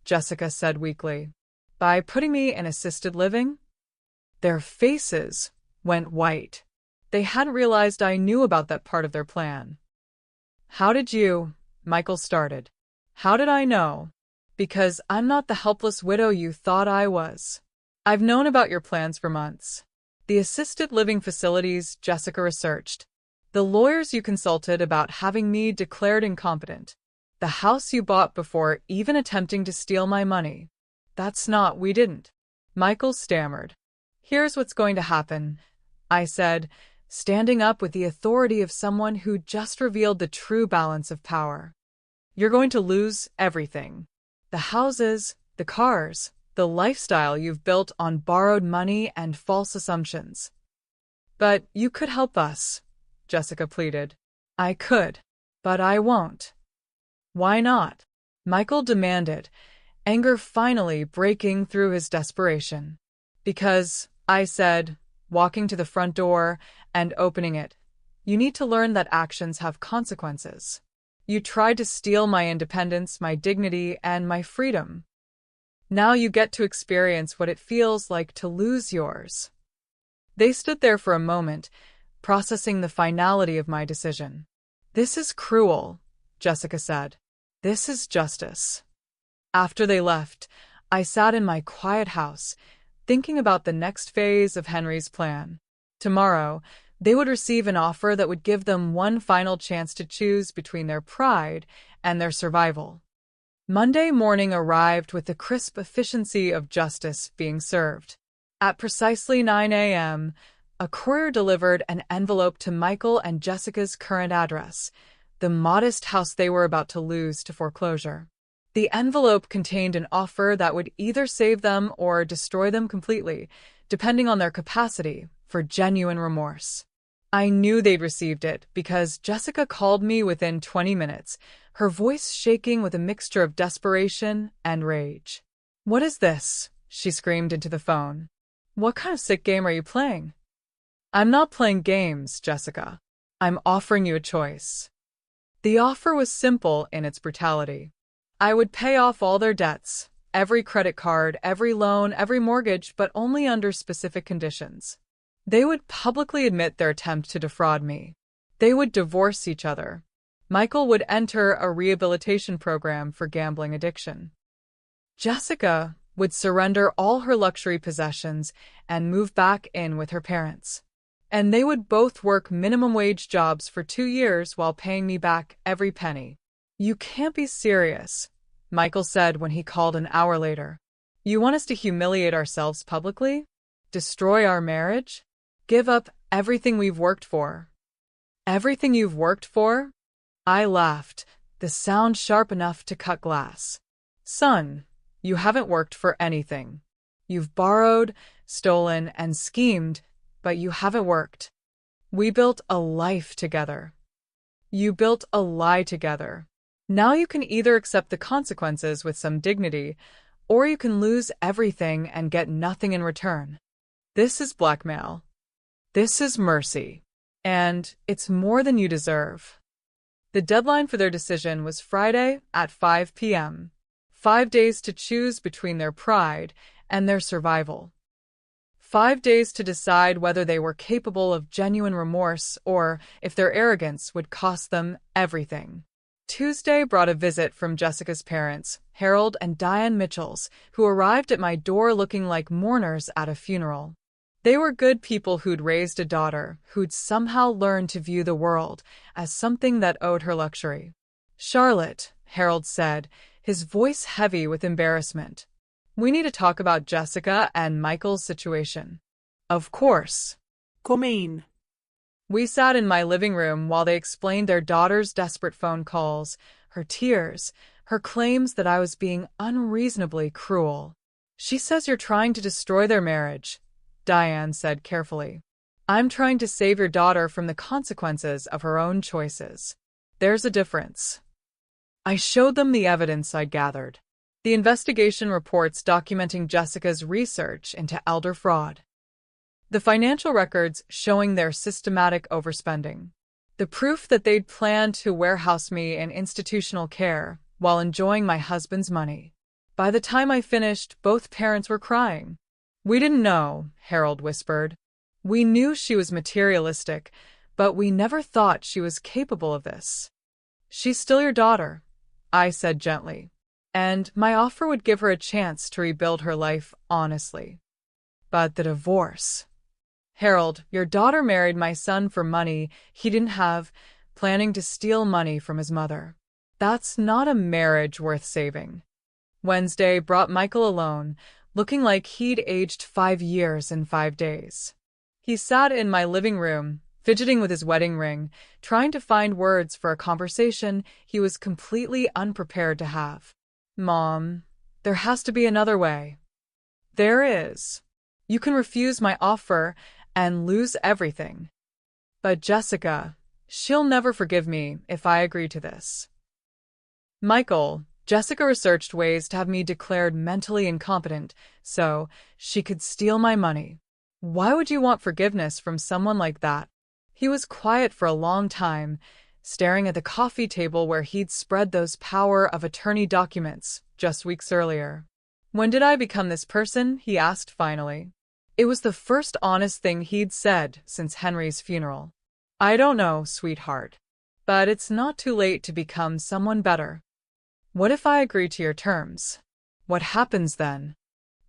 Jessica said weakly. By putting me in assisted living? Their faces went white. They hadn't realized I knew about that part of their plan. How did you? Michael started. How did I know? Because I'm not the helpless widow you thought I was. I've known about your plans for months. The assisted living facilities Jessica researched. The lawyers you consulted about having me declared incompetent. The house you bought before even attempting to steal my money. We didn't. Michael stammered. Here's what's going to happen, I said, standing up with the authority of someone who just revealed the true balance of power. You're going to lose everything. The houses, the cars, the lifestyle you've built on borrowed money and false assumptions. But you could help us, Jessica pleaded. I could, but I won't. Why not? Michael demanded, anger finally breaking through his desperation. Because, I said, walking to the front door and opening it, you need to learn that actions have consequences. You tried to steal my independence, my dignity, and my freedom. Now you get to experience what it feels like to lose yours. They stood there for a moment, processing the finality of my decision. This is cruel, Jessica said. This is justice. After they left, I sat in my quiet house, thinking about the next phase of Henry's plan. Tomorrow, they would receive an offer that would give them one final chance to choose between their pride and their survival. Monday morning arrived with the crisp efficiency of justice being served. At precisely 9 a.m., a courier delivered an envelope to Michael and Jessica's current address, the modest house they were about to lose to foreclosure. The envelope contained an offer that would either save them or destroy them completely, depending on their capacity for genuine remorse. I knew they'd received it because Jessica called me within 20 minutes, her voice shaking with a mixture of desperation and rage. "What is this?" she screamed into the phone. "What kind of sick game are you playing?" "I'm not playing games, Jessica. I'm offering you a choice." The offer was simple in its brutality. I would pay off all their debts, every credit card, every loan, every mortgage, but only under specific conditions. They would publicly admit their attempt to defraud me. They would divorce each other. Michael would enter a rehabilitation program for gambling addiction. Jessica would surrender all her luxury possessions and move back in with her parents. And they would both work minimum wage jobs for 2 years while paying me back every penny. "You can't be serious," Michael said when he called an hour later. "You want us to humiliate ourselves publicly? Destroy our marriage? Give up everything we've worked for?" "Everything you've worked for?" I laughed, the sound sharp enough to cut glass. "Son, you haven't worked for anything. You've borrowed, stolen, and schemed, but you haven't worked. We built a life together. You built a lie together. Now you can either accept the consequences with some dignity, or you can lose everything and get nothing in return. This is blackmail. This is mercy. And it's more than you deserve." The deadline for their decision was Friday at 5 p.m. 5 days to choose between their pride and their survival. 5 days to decide whether they were capable of genuine remorse or if their arrogance would cost them everything. Tuesday brought a visit from Jessica's parents, Harold and Diane Mitchells, who arrived at my door looking like mourners at a funeral. They were good people who'd raised a daughter who'd somehow learned to view the world as something that owed her luxury. "Charlotte," Harold said, his voice heavy with embarrassment, "we need to talk about Jessica and Michael's situation." "Of course." "Come in." We sat in my living room while they explained their daughter's desperate phone calls, her tears, her claims that I was being unreasonably cruel. "She says you're trying to destroy their marriage," Diane said carefully. "I'm trying to save your daughter from the consequences of her own choices. There's a difference." I showed them the evidence I'd gathered. The investigation reports documenting Jessica's research into elder fraud. The financial records showing their systematic overspending. The proof that they'd planned to warehouse me in institutional care while enjoying my husband's money. By the time I finished, both parents were crying. "We didn't know," Harold whispered. "We knew she was materialistic, but we never thought she was capable of this." "She's still your daughter," I said gently, "and my offer would give her a chance to rebuild her life honestly. But the divorce. Harold, your daughter married my son for money he didn't have, planning to steal money from his mother. That's not a marriage worth saving." Wednesday brought Michael alone, looking like he'd aged 5 years in 5 days. He sat in my living room, fidgeting with his wedding ring, trying to find words for a conversation he was completely unprepared to have. "Mom, there has to be another way." "There is. You can refuse my offer and lose everything. But Jessica, she'll never forgive me if I agree to this." "Michael, Jessica researched ways to have me declared mentally incompetent so she could steal my money. Why would you want forgiveness from someone like that?" He was quiet for a long time, staring at the coffee table where he'd spread those power of attorney documents just weeks earlier. "When did I become this person?" he asked finally. It was the first honest thing he'd said since Henry's funeral. "I don't know, sweetheart. But it's not too late to become someone better." "What if I agree to your terms? What happens then?"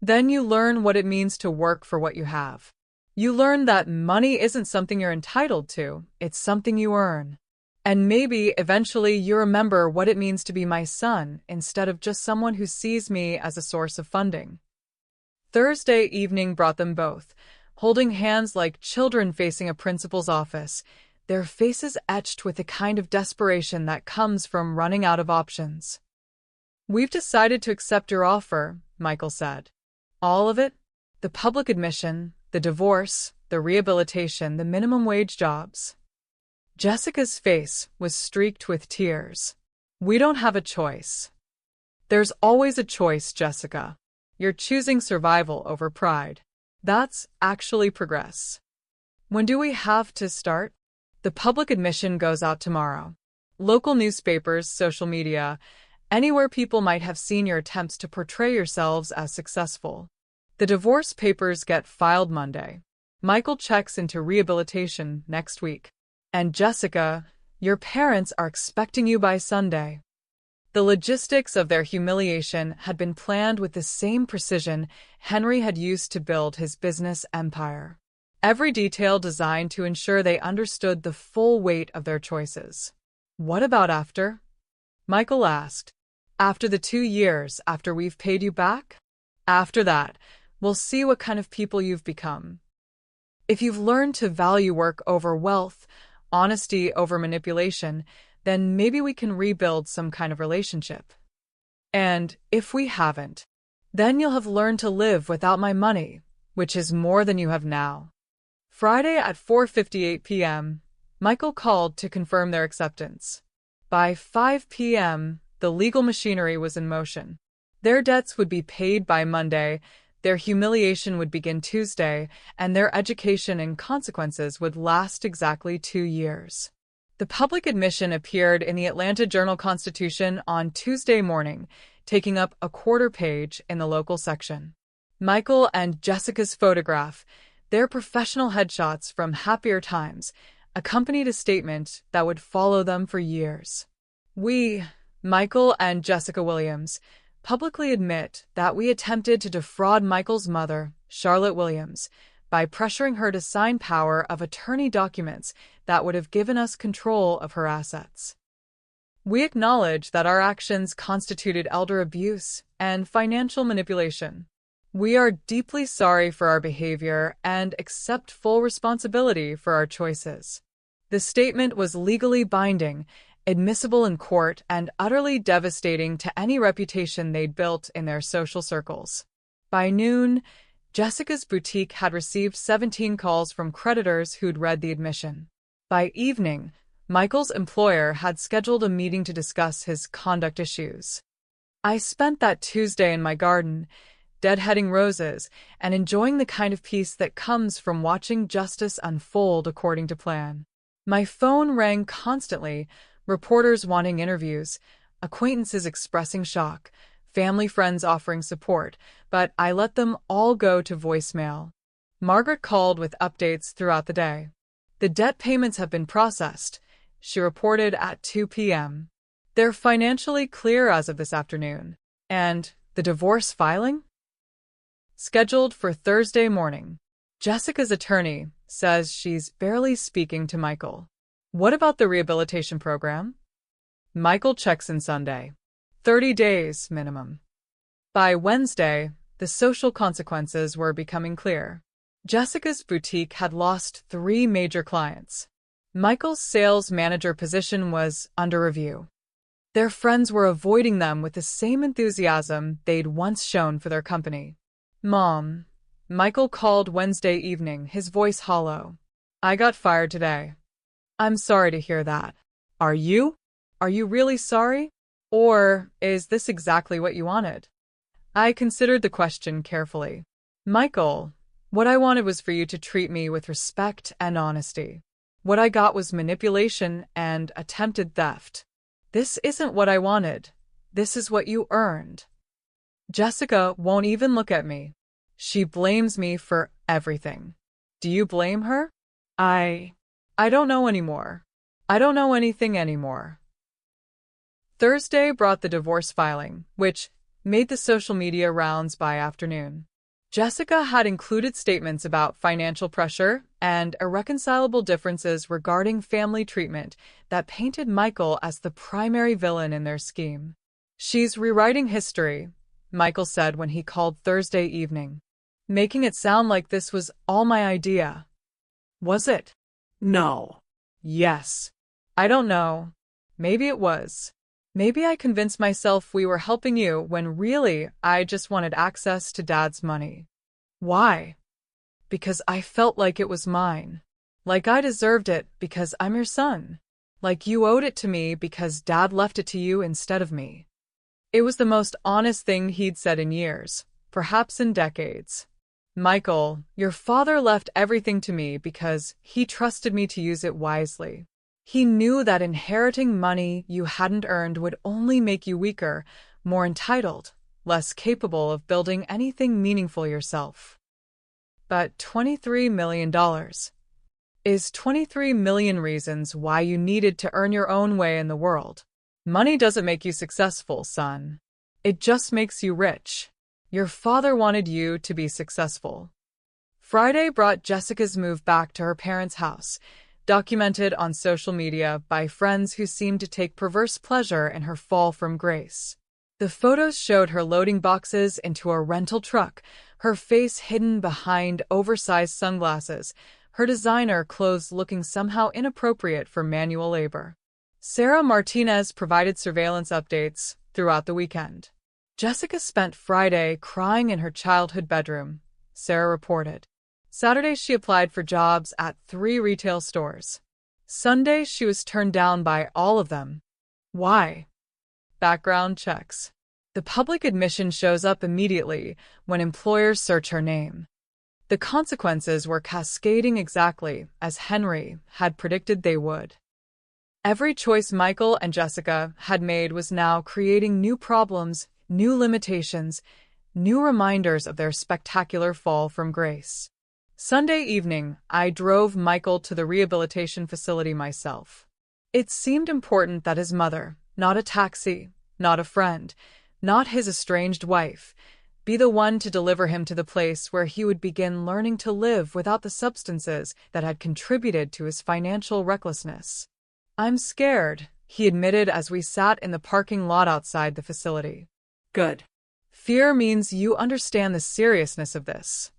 Then you learn what it means to work for what you have. You learn that money isn't something you're entitled to, it's something you earn. And maybe eventually you remember what it means to be my son instead of just someone who sees me as a source of funding. Thursday evening brought them both, holding hands like children facing a principal's office, their faces etched with the kind of desperation that comes from running out of options. "We've decided to accept your offer," Michael said. "All of it? The public admission, the divorce, the rehabilitation, the minimum wage jobs." Jessica's face was streaked with tears. "We don't have a choice." "There's always a choice, Jessica. You're choosing survival over pride. That's actually progress." "When do we have to start?" "The public admission goes out tomorrow. Local newspapers, social media, anywhere people might have seen your attempts to portray yourselves as successful. The divorce papers get filed Monday. Michael checks into rehabilitation next week. And Jessica, your parents are expecting you by Sunday." The logistics of their humiliation had been planned with the same precision Henry had used to build his business empire. Every detail designed to ensure they understood the full weight of their choices. "What about after?" Michael asked. "After the 2 years after we've paid you back? After that, we'll see what kind of people you've become. If you've learned to value work over wealth, honesty over manipulation, then maybe we can rebuild some kind of relationship. And if we haven't, then you'll have learned to live without my money, which is more than you have now." Friday at 4:58 p.m., Michael called to confirm their acceptance. By 5 p.m., the legal machinery was in motion. Their debts would be paid by Monday, their humiliation would begin Tuesday, and their education and consequences would last exactly 2 years. The public admission appeared in the Atlanta Journal-Constitution on Tuesday morning, taking up a quarter page in the local section. Michael and Jessica's photograph, their professional headshots from happier times, accompanied a statement that would follow them for years. "We, Michael and Jessica Williams, publicly admit that we attempted to defraud Michael's mother, Charlotte Williams, by pressuring her to sign power of attorney documents that would have given us control of her assets. We acknowledge that our actions constituted elder abuse and financial manipulation. We are deeply sorry for our behavior and accept full responsibility for our choices." The statement was legally binding, admissible in court, and utterly devastating to any reputation they'd built in their social circles. By noon, Jessica's boutique had received 17 calls from creditors who'd read the admission. By evening, Michael's employer had scheduled a meeting to discuss his conduct issues. "I spent that Tuesday in my garden, deadheading roses, and enjoying the kind of peace that comes from watching justice unfold according to plan. My phone rang constantly, reporters wanting interviews, acquaintances expressing shock, family friends offering support, but I let them all go to voicemail." Margaret called with updates throughout the day. "The debt payments have been processed," she reported at 2 p.m. "They're financially clear as of this afternoon. And the divorce filing? Scheduled for Thursday morning." Jessica's attorney says she's barely speaking to Michael. "What about the rehabilitation program?" Michael checks in Sunday. 30 days minimum. By Wednesday, the social consequences were becoming clear. Jessica's boutique had lost 3 major clients. Michael's sales manager position was under review. Their friends were avoiding them with the same enthusiasm they'd once shown for their company. "Mom," Michael called Wednesday evening, his voice hollow. "I got fired today." "I'm sorry to hear that. Are you? Are you really sorry? Or is this exactly what you wanted?" I considered the question carefully. "Michael, what I wanted was for you to treat me with respect and honesty. What I got was manipulation and attempted theft. This isn't what I wanted. This is what you earned." Jessica won't even look at me. She blames me for everything. Do you blame her? I don't know anymore. I don't know anything anymore. Thursday brought the divorce filing, which, made the social media rounds by afternoon. Jessica had included statements about financial pressure and irreconcilable differences regarding family treatment that painted Michael as the primary villain in their scheme. "She's rewriting history," Michael said when he called Thursday evening, "making it sound like this was all my idea." Was it? No. Yes. I don't know. Maybe it was. Maybe I convinced myself we were helping you when really I just wanted access to Dad's money. Why? Because I felt like it was mine. Like I deserved it because I'm your son. Like you owed it to me because Dad left it to you instead of me. It was the most honest thing he'd said in years, perhaps in decades. "Michael, your father left everything to me because he trusted me to use it wisely. He knew that inheriting money you hadn't earned would only make you weaker, more entitled, less capable of building anything meaningful yourself." But $23 million is 23 million reasons why you needed to earn your own way in the world. Money doesn't make you successful, son. It just makes you rich. Your father wanted you to be successful. Friday brought Jessica's move back to her parents' house, documented on social media by friends who seemed to take perverse pleasure in her fall from grace. The photos showed her loading boxes into a rental truck, her face hidden behind oversized sunglasses, her designer clothes looking somehow inappropriate for manual labor. Sarah Martinez provided surveillance updates throughout the weekend. Jessica spent Friday crying in her childhood bedroom, Sarah reported. Saturday, she applied for jobs at 3 retail stores. Sunday, she was turned down by all of them. Why? Background checks. The public admission shows up immediately when employers search her name. The consequences were cascading exactly as Henry had predicted they would. Every choice Michael and Jessica had made was now creating new problems, new limitations, new reminders of their spectacular fall from grace. Sunday evening, I drove Michael to the rehabilitation facility myself. It seemed important that his mother, not a taxi, not a friend, not his estranged wife, be the one to deliver him to the place where he would begin learning to live without the substances that had contributed to his financial recklessness. "I'm scared," he admitted as we sat in the parking lot outside the facility. Good. "Fear means you understand the seriousness of this.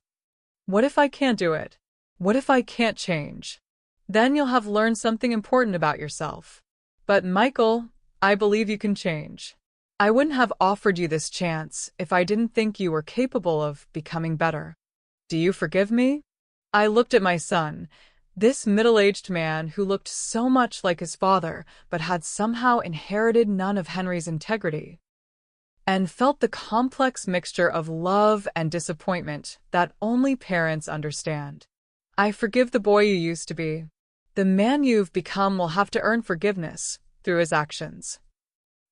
What if I can't do it? What if I can't change? Then you'll have learned something important about yourself. But Michael, I believe you can change. I wouldn't have offered you this chance if I didn't think you were capable of becoming better. Do you forgive me?" I looked at my son, this middle-aged man who looked so much like his father but had somehow inherited none of Henry's integrity, and felt the complex mixture of love and disappointment that only parents understand. "I forgive the boy you used to be. The man you've become will have to earn forgiveness through his actions."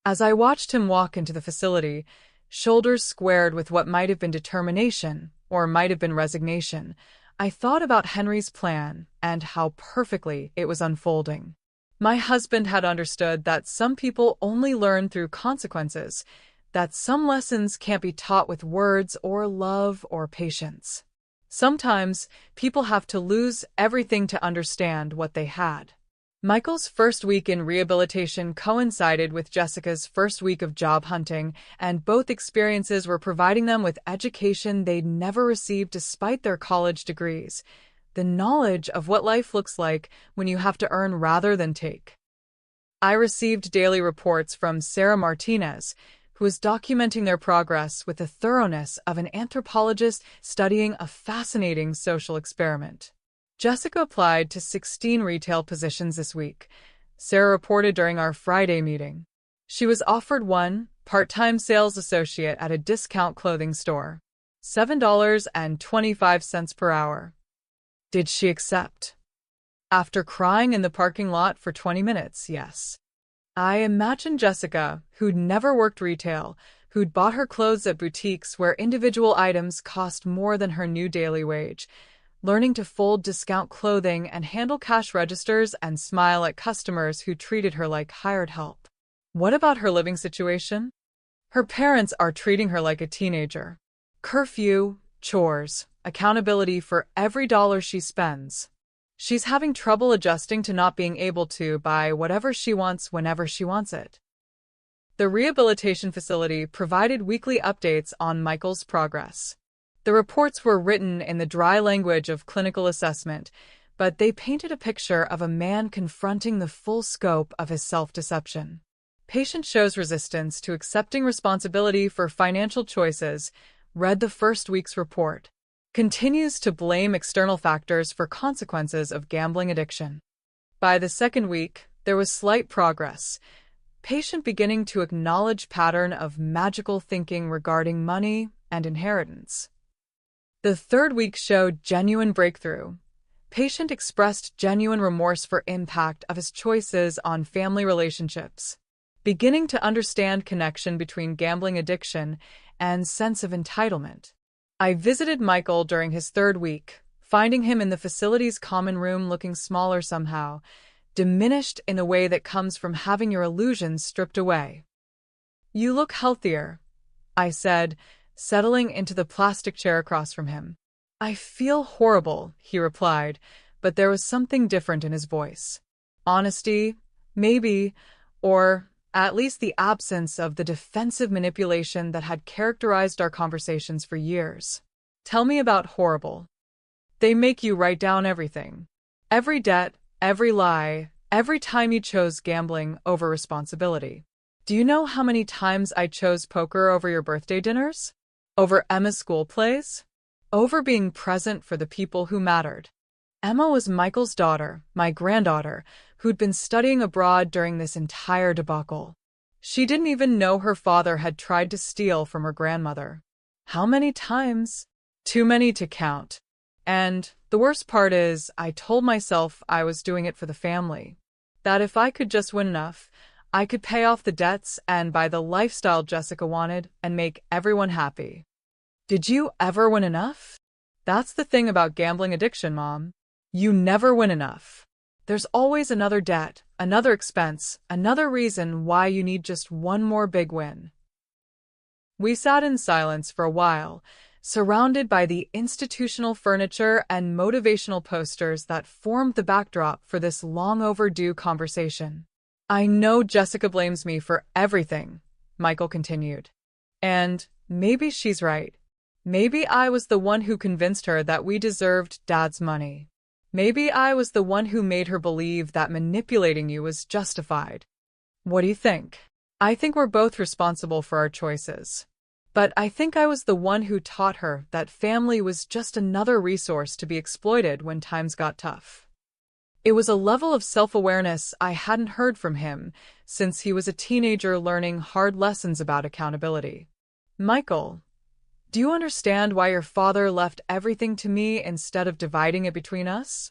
As I watched him walk into the facility, shoulders squared with what might have been determination or might have been resignation, I thought about Henry's plan and how perfectly it was unfolding. My husband had understood that some people only learn through consequences, that some lessons can't be taught with words or love or patience. Sometimes people have to lose everything to understand what they had. Michael's first week in rehabilitation coincided with Jessica's first week of job hunting, and both experiences were providing them with education they'd never received despite their college degrees, the knowledge of what life looks like when you have to earn rather than take. I received daily reports from Sarah Martinez, who was documenting their progress with the thoroughness of an anthropologist studying a fascinating social experiment. Jessica applied to 16 retail positions this week, Sarah reported during our Friday meeting. She was offered one part-time sales associate at a discount clothing store, $7.25 per hour. Did she accept? After crying in the parking lot for 20 minutes, yes. I imagine Jessica, who'd never worked retail, who'd bought her clothes at boutiques where individual items cost more than her new daily wage, learning to fold discount clothing and handle cash registers and smile at customers who treated her like hired help. What about her living situation? Her parents are treating her like a teenager. Curfew, chores, accountability for every dollar she spends. She's having trouble adjusting to not being able to buy whatever she wants whenever she wants it. The rehabilitation facility provided weekly updates on Michael's progress. The reports were written in the dry language of clinical assessment, but they painted a picture of a man confronting the full scope of his self-deception. Patient shows resistance to accepting responsibility for financial choices, read the first week's report. Continues to blame external factors for consequences of gambling addiction. By the second week, there was slight progress. Patient beginning to acknowledge pattern of magical thinking regarding money and inheritance. The third week showed genuine breakthrough. Patient expressed genuine remorse for impact of his choices on family relationships. Beginning to understand connection between gambling addiction and sense of entitlement. I visited Michael during his third week, finding him in the facility's common room looking smaller somehow, diminished in a way that comes from having your illusions stripped away. "You look healthier," I said, settling into the plastic chair across from him. "I feel horrible," he replied, but there was something different in his voice. Honesty, maybe, or at least the absence of the defensive manipulation that had characterized our conversations for years. "Tell me about horrible." "They make you write down everything. Every debt, every lie, every time you chose gambling over responsibility. Do you know how many times I chose poker over your birthday dinners? Over Emma's school plays? Over being present for the people who mattered." Emma was Michael's daughter, my granddaughter, who'd been studying abroad during this entire debacle. She didn't even know her father had tried to steal from her grandmother. How many times? Too many to count. And the worst part is, I told myself I was doing it for the family. That if I could just win enough, I could pay off the debts and buy the lifestyle Jessica wanted and make everyone happy. Did you ever win enough? That's the thing about gambling addiction, Mom. You never win enough. There's always another debt, another expense, another reason why you need just one more big win. We sat in silence for a while, surrounded by the institutional furniture and motivational posters that formed the backdrop for this long overdue conversation. "I know Jessica blames me for everything," Michael continued. "And maybe she's right. Maybe I was the one who convinced her that we deserved Dad's money. Maybe I was the one who made her believe that manipulating you was justified. What do you think? I think we're both responsible for our choices. But I think I was the one who taught her that family was just another resource to be exploited when times got tough." It was a level of self-awareness I hadn't heard from him since he was a teenager learning hard lessons about accountability. "Michael, do you understand why your father left everything to me instead of dividing it between us?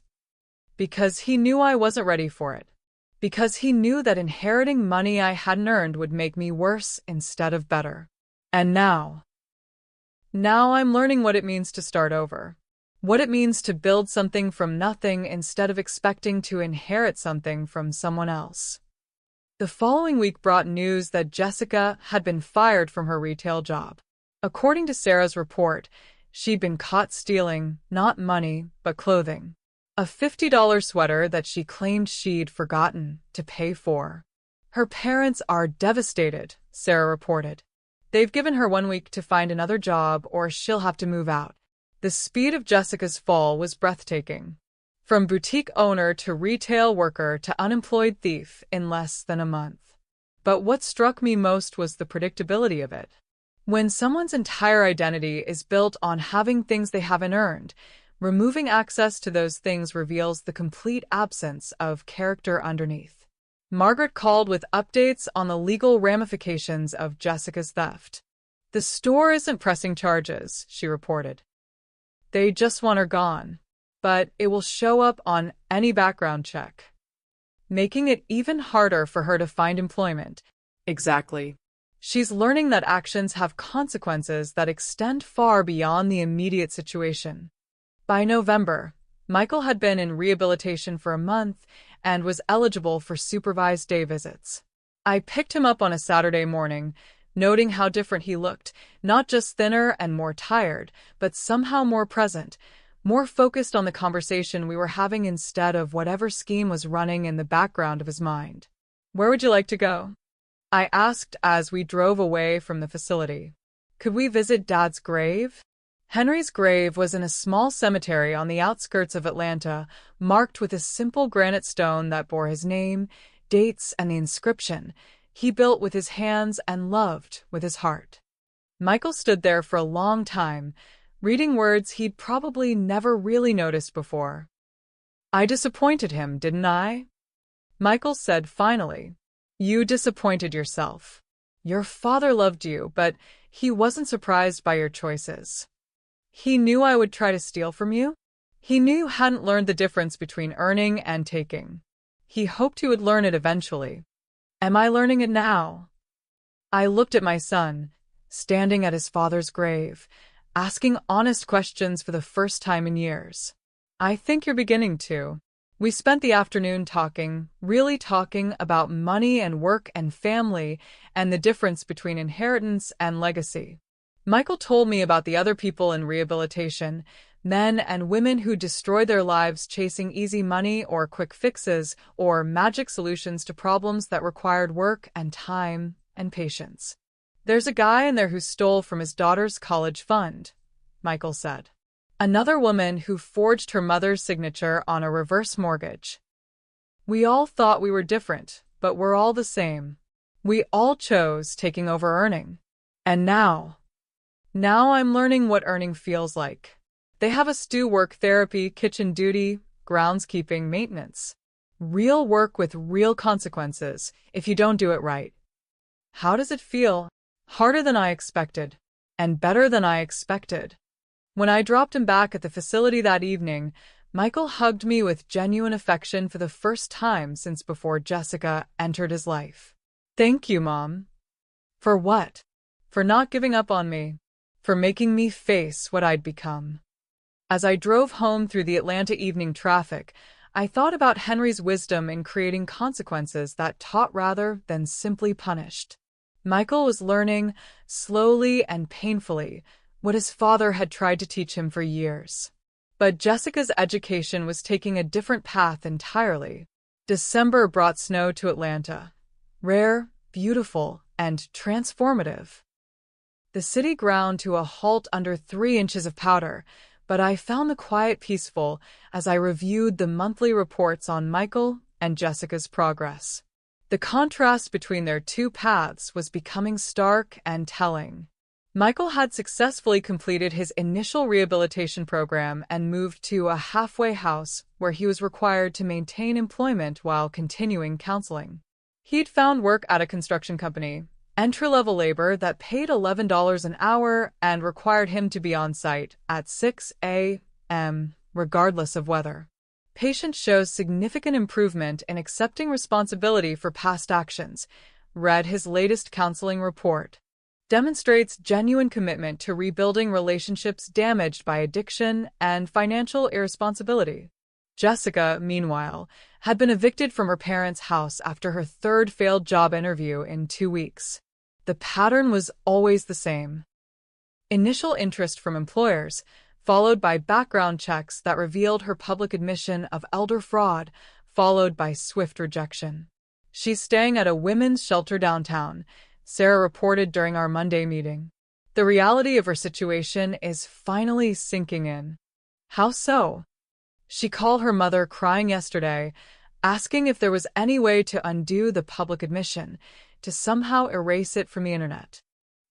Because he knew I wasn't ready for it. Because he knew that inheriting money I hadn't earned would make me worse instead of better. And now I'm learning what it means to start over. What it means to build something from nothing instead of expecting to inherit something from someone else." The following week brought news that Jessica had been fired from her retail job. According to Sarah's report, she'd been caught stealing, not money, but clothing. A $50 sweater that she claimed she'd forgotten to pay for. Her parents are devastated, Sarah reported. They've given her 1 week to find another job or she'll have to move out. The speed of Jessica's fall was breathtaking. From boutique owner to retail worker to unemployed thief in less than a month. But what struck me most was the predictability of it. When someone's entire identity is built on having things they haven't earned, removing access to those things reveals the complete absence of character underneath. Margaret called with updates on the legal ramifications of Jessica's theft. "The store isn't pressing charges," she reported. "They just want her gone. But it will show up on any background check, making it even harder for her to find employment." Exactly. She's learning that actions have consequences that extend far beyond the immediate situation. By November, Michael had been in rehabilitation for a month and was eligible for supervised day visits. I picked him up on a Saturday morning, noting how different he looked, not just thinner and more tired, but somehow more present, more focused on the conversation we were having instead of whatever scheme was running in the background of his mind. "Where would you like to go?" I asked as we drove away from the facility. "Could we visit Dad's grave?" Henry's grave was in a small cemetery on the outskirts of Atlanta, marked with a simple granite stone that bore his name, dates, and the inscription, "He built with his hands and loved with his heart." Michael stood there for a long time, reading words he'd probably never really noticed before. "I disappointed him, didn't I?" Michael said finally. "You disappointed yourself. Your father loved you, but he wasn't surprised by your choices. He knew I would try to steal from you. He knew you hadn't learned the difference between earning and taking. He hoped you would learn it eventually. Am I learning it now?" I looked at my son, standing at his father's grave, asking honest questions for the first time in years. "I think you're beginning to." We spent the afternoon talking, really talking about money and work and family and the difference between inheritance and legacy. Michael told me about the other people in rehabilitation, men and women who destroy their lives chasing easy money or quick fixes or magic solutions to problems that required work and time and patience. "There's a guy in there who stole from his daughter's college fund," Michael said. "Another woman who forged her mother's signature on a reverse mortgage. We all thought we were different, but we're all the same. We all chose taking over earning. And now I'm learning what earning feels like. They have us do work therapy, kitchen duty, groundskeeping, maintenance. Real work with real consequences if you don't do it right. How does it feel? Harder than I expected, and better than I expected." When I dropped him back at the facility that evening, Michael hugged me with genuine affection for the first time since before Jessica entered his life. "Thank you, Mom." "For what?" "For not giving up on me. For making me face what I'd become." As I drove home through the Atlanta evening traffic, I thought about Henry's wisdom in creating consequences that taught rather than simply punished. Michael was learning, slowly and painfully, what his father had tried to teach him for years. But Jessica's education was taking a different path entirely. December brought snow to Atlanta. Rare, beautiful, and transformative. The city ground to a halt under 3 inches of powder, but I found the quiet peaceful as I reviewed the monthly reports on Michael and Jessica's progress. The contrast between their two paths was becoming stark and telling. Michael had successfully completed his initial rehabilitation program and moved to a halfway house where he was required to maintain employment while continuing counseling. He'd found work at a construction company, entry-level labor that paid $11 an hour and required him to be on site at 6 a.m., regardless of weather. Patient shows significant improvement in accepting responsibility for past actions, read his latest counseling report. Demonstrates genuine commitment to rebuilding relationships damaged by addiction and financial irresponsibility. Jessica, meanwhile, had been evicted from her parents' house after her 3rd failed job interview in 2 weeks. The pattern was always the same. Initial interest from employers, followed by background checks that revealed her public admission of elder fraud, followed by swift rejection. "She's staying at a women's shelter downtown," Sarah reported during our Monday meeting. "The reality of her situation is finally sinking in." "How so?" "She called her mother crying yesterday, asking if there was any way to undo the public admission, to somehow erase it from the internet."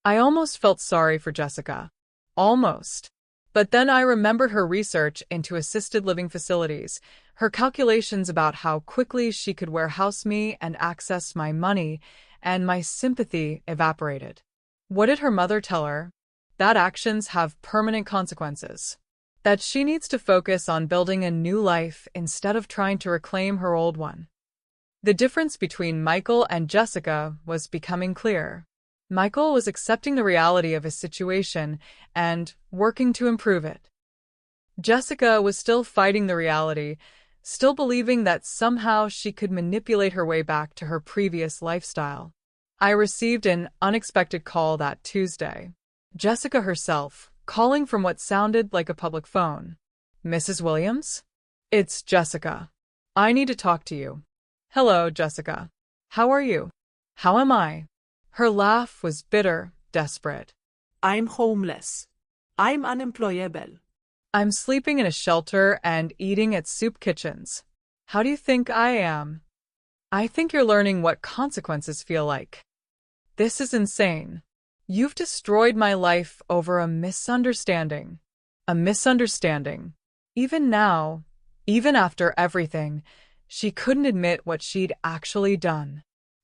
I almost felt sorry for Jessica. Almost. But then I remembered her research into assisted living facilities, her calculations about how quickly she could warehouse me and access my money, and my sympathy evaporated. What did her mother tell her? That actions have permanent consequences. That she needs to focus on building a new life instead of trying to reclaim her old one. The difference between Michael and Jessica was becoming clear. Michael was accepting the reality of his situation and working to improve it. Jessica was still fighting the reality, still believing that somehow she could manipulate her way back to her previous lifestyle. I received an unexpected call that Tuesday. Jessica herself, calling from what sounded like a public phone. Mrs. Williams? It's Jessica. I need to talk to you. Hello, Jessica. How are you? How am I? Her laugh was bitter, desperate. I'm homeless. I'm unemployable. I'm sleeping in a shelter and eating at soup kitchens. How do you think I am? I think you're learning what consequences feel like. This is insane. You've destroyed my life over a misunderstanding. A misunderstanding. Even now, even after everything, she couldn't admit what she'd actually done.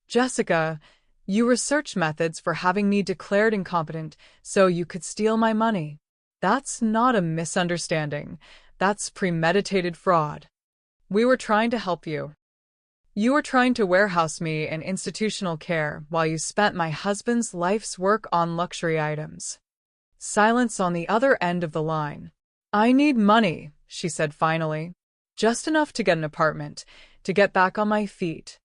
Jessica, you researched methods for having me declared incompetent so you could steal my money. That's not a misunderstanding. That's premeditated fraud. We were trying to help you. You were trying to warehouse me in institutional care while you spent my husband's life's work on luxury items. Silence on the other end of the line. I need money, she said finally. Just enough to get an apartment, to get back on my feet.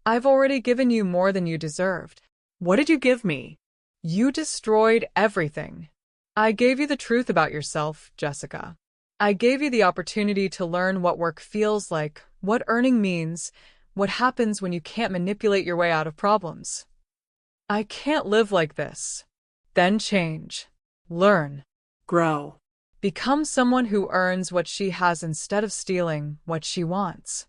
I've already given you more than you deserved. What did you give me? You destroyed everything. I gave you the truth about yourself, Jessica. I gave you the opportunity to learn what work feels like, what earning means, what happens when you can't manipulate your way out of problems. I can't live like this. Then change. Learn. Grow. Become someone who earns what she has instead of stealing what she wants.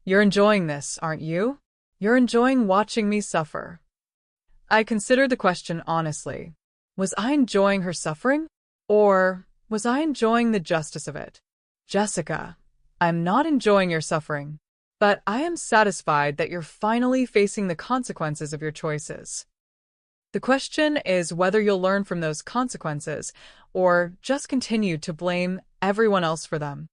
You're enjoying this, aren't you? You're enjoying watching me suffer. I considered the question honestly. Was I enjoying her suffering? Or was I enjoying the justice of it? Jessica, I'm not enjoying your suffering, but I am satisfied that you're finally facing the consequences of your choices. The question is whether you'll learn from those consequences or just continue to blame everyone else for them.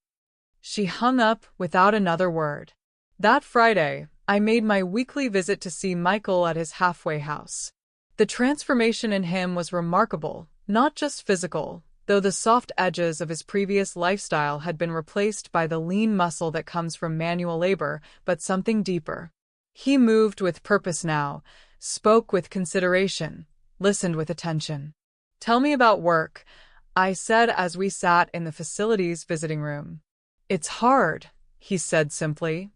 She hung up without another word. That Friday, I made my weekly visit to see Michael at his halfway house. The transformation in him was remarkable, not just physical, though the soft edges of his previous lifestyle had been replaced by the lean muscle that comes from manual labor, but something deeper. He moved with purpose now, spoke with consideration, listened with attention. Tell me about work, I said as we sat in the facility's visiting room. It's hard, he said simply.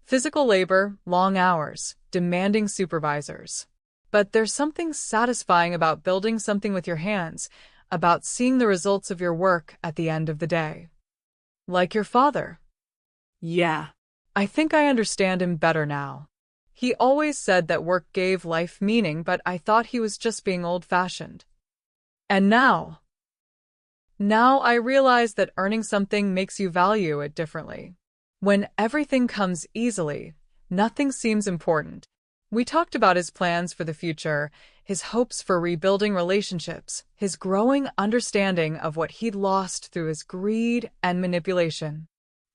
Physical labor, long hours, demanding supervisors. But there's something satisfying about building something with your hands, about seeing the results of your work at the end of the day. Like your father. Yeah. I think I understand him better now. He always said that work gave life meaning, but I thought he was just being old-fashioned. And now I realize that earning something makes you value it differently. When everything comes easily, nothing seems important. We talked about his plans for the future, his hopes for rebuilding relationships, his growing understanding of what he'd lost through his greed and manipulation.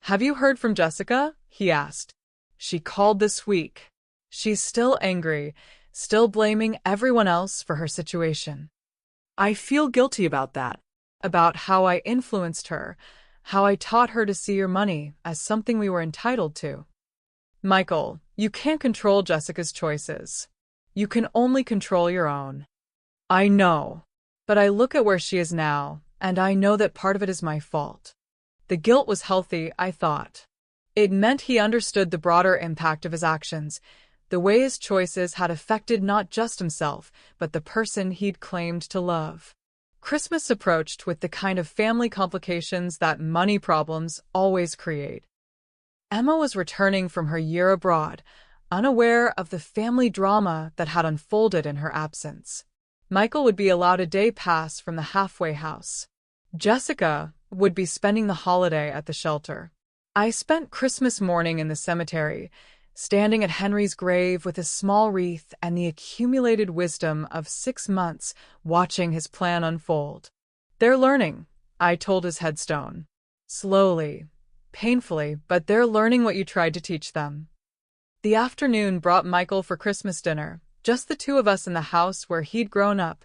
Have you heard from Jessica? He asked. She called this week. She's still angry, still blaming everyone else for her situation. I feel guilty about that. About how I influenced her, how I taught her to see your money as something we were entitled to. Michael, you can't control Jessica's choices. You can only control your own. I know. But I look at where she is now, and I know that part of it is my fault. The guilt was healthy, I thought. It meant he understood the broader impact of his actions, the way his choices had affected not just himself, but the person he'd claimed to love. Christmas approached with the kind of family complications that money problems always create. Emma was returning from her year abroad, unaware of the family drama that had unfolded in her absence. Michael would be allowed a day pass from the halfway house. Jessica would be spending the holiday at the shelter. I spent Christmas morning in the cemetery, standing at Henry's grave with a small wreath and the accumulated wisdom of 6 months watching his plan unfold. They're learning, I told his headstone. Slowly, painfully, but they're learning what you tried to teach them. The afternoon brought Michael for Christmas dinner, just the two of us in the house where he'd grown up,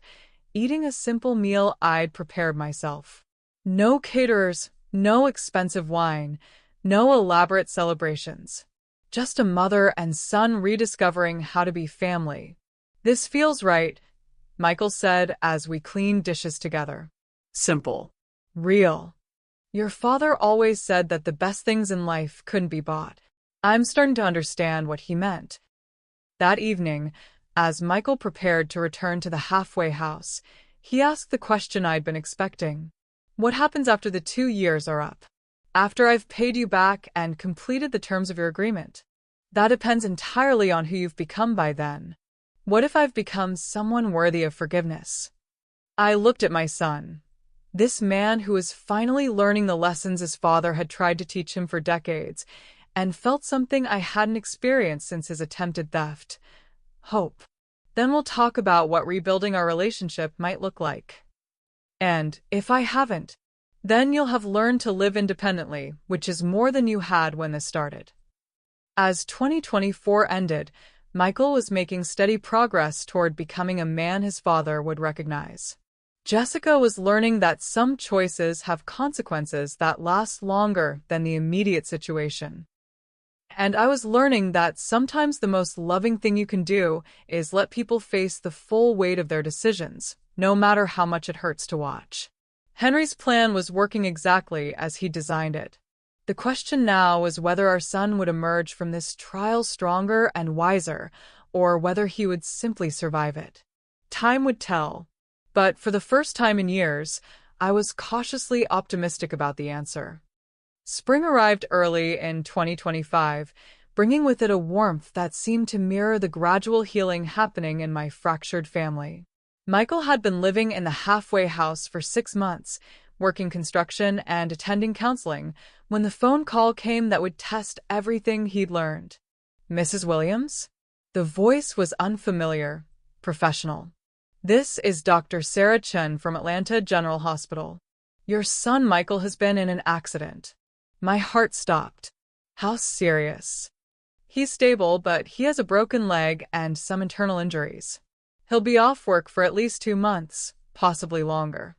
eating a simple meal I'd prepared myself. No caterers, no expensive wine, no elaborate celebrations. Just a mother and son rediscovering how to be family. This feels right, Michael said as we cleaned dishes together. Simple. Real. Your father always said that the best things in life couldn't be bought. I'm starting to understand what he meant. That evening, as Michael prepared to return to the halfway house, he asked the question I'd been expecting. What happens after the 2 years are up? After I've paid you back and completed the terms of your agreement? That depends entirely on who you've become by then. What if I've become someone worthy of forgiveness? I looked at my son. This man who was finally learning the lessons his father had tried to teach him for decades, and felt something I hadn't experienced since his attempted theft. Hope. Then we'll talk about what rebuilding our relationship might look like. And, if I haven't, then you'll have learned to live independently, which is more than you had when this started. As 2024 ended, Michael was making steady progress toward becoming a man his father would recognize. Jessica was learning that some choices have consequences that last longer than the immediate situation. And I was learning that sometimes the most loving thing you can do is let people face the full weight of their decisions, no matter how much it hurts to watch. Henry's plan was working exactly as he designed it. The question now was whether our son would emerge from this trial stronger and wiser, or whether he would simply survive it. Time would tell. But for the first time in years, I was cautiously optimistic about the answer. Spring arrived early in 2025, bringing with it a warmth that seemed to mirror the gradual healing happening in my fractured family. Michael had been living in the halfway house for 6 months, working construction and attending counseling, when the phone call came that would test everything he'd learned. Mrs. Williams? The voice was unfamiliar, professional. This is Dr. Sarah Chen from Atlanta General Hospital. Your son Michael has been in an accident. My heart stopped. How serious? He's stable, but he has a broken leg and some internal injuries. He'll be off work for at least 2 months, possibly longer.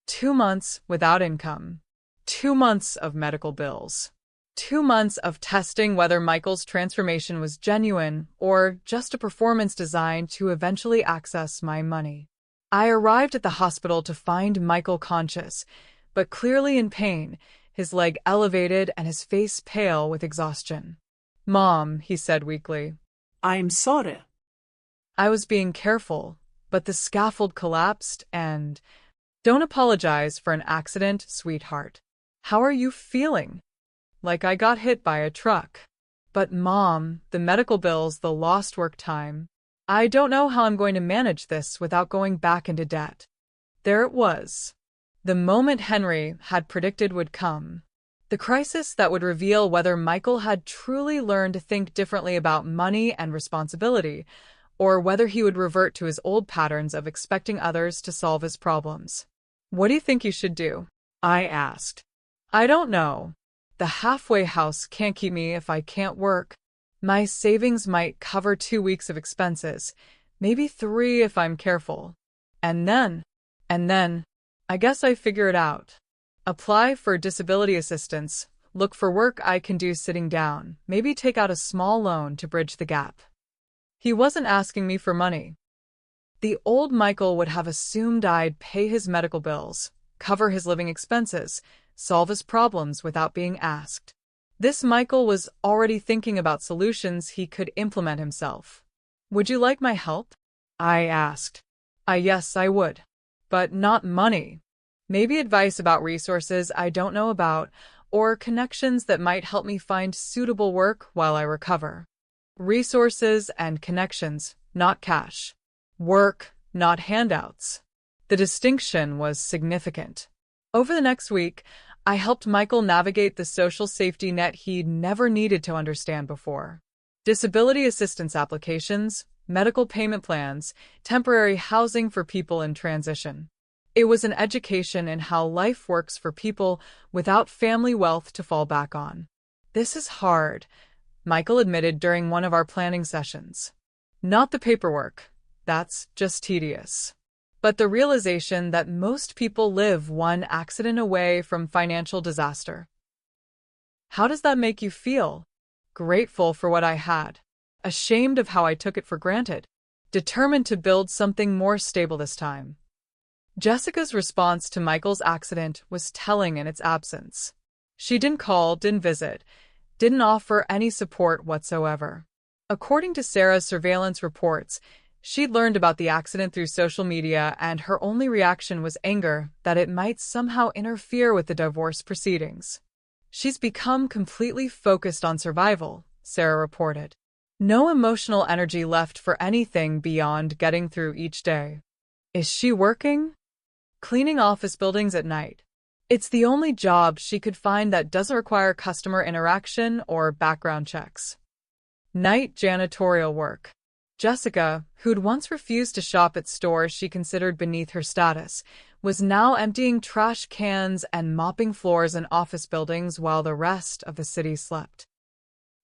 2 months without income. 2 months of medical bills. 2 months of testing whether Michael's transformation was genuine or just a performance designed to eventually access my money. I arrived at the hospital to find Michael conscious, but clearly in pain, his leg elevated and his face pale with exhaustion. "Mom," he said weakly. I'm sorry. I was being careful, but the scaffold collapsed and... Don't apologize for an accident, sweetheart. How are you feeling? Like I got hit by a truck. But Mom, the medical bills, the lost work time. I don't know how I'm going to manage this without going back into debt. There it was. The moment Henry had predicted would come. The crisis that would reveal whether Michael had truly learned to think differently about money and responsibility, or whether he would revert to his old patterns of expecting others to solve his problems. "What do you think you should do?" I asked. "I don't know. The halfway house can't keep me if I can't work. My savings might cover 2 weeks of expenses, maybe 3 if I'm careful. And then, I guess I figure it out. Apply for disability assistance, look for work I can do sitting down, maybe take out a small loan to bridge the gap." He wasn't asking me for money. The old Michael would have assumed I'd pay his medical bills, cover his living expenses, solve his problems without being asked. This Michael was already thinking about solutions he could implement himself. "Would you like my help?" I asked. Yes, I would. But not money. Maybe advice about resources I don't know about, or connections that might help me find suitable work while I recover. Resources and connections, not cash. Work, not handouts. The distinction was significant. Over the next week, I helped Michael navigate the social safety net he'd never needed to understand before. Disability assistance applications, medical payment plans, temporary housing for people in transition. It was an education in how life works for people without family wealth to fall back on. "This is hard," Michael admitted during one of our planning sessions. "Not the paperwork. That's just tedious. But the realization that most people live one accident away from financial disaster." "How does that make you feel?" "Grateful for what I had. Ashamed of how I took it for granted." determined to build something more stable this time. Jessica's response to Michael's accident was telling in its absence. She didn't call, didn't visit, didn't offer any support whatsoever. According to Sarah's surveillance reports, she'd learned about the accident through social media, and her only reaction was anger that it might somehow interfere with the divorce proceedings. She's become completely focused on survival, Sarah reported. No emotional energy left for anything beyond getting through each day. Is she working? Cleaning office buildings at night. It's the only job she could find that doesn't require customer interaction or background checks. Night janitorial work. Jessica, who'd once refused to shop at stores she considered beneath her status, was now emptying trash cans and mopping floors in office buildings while the rest of the city slept.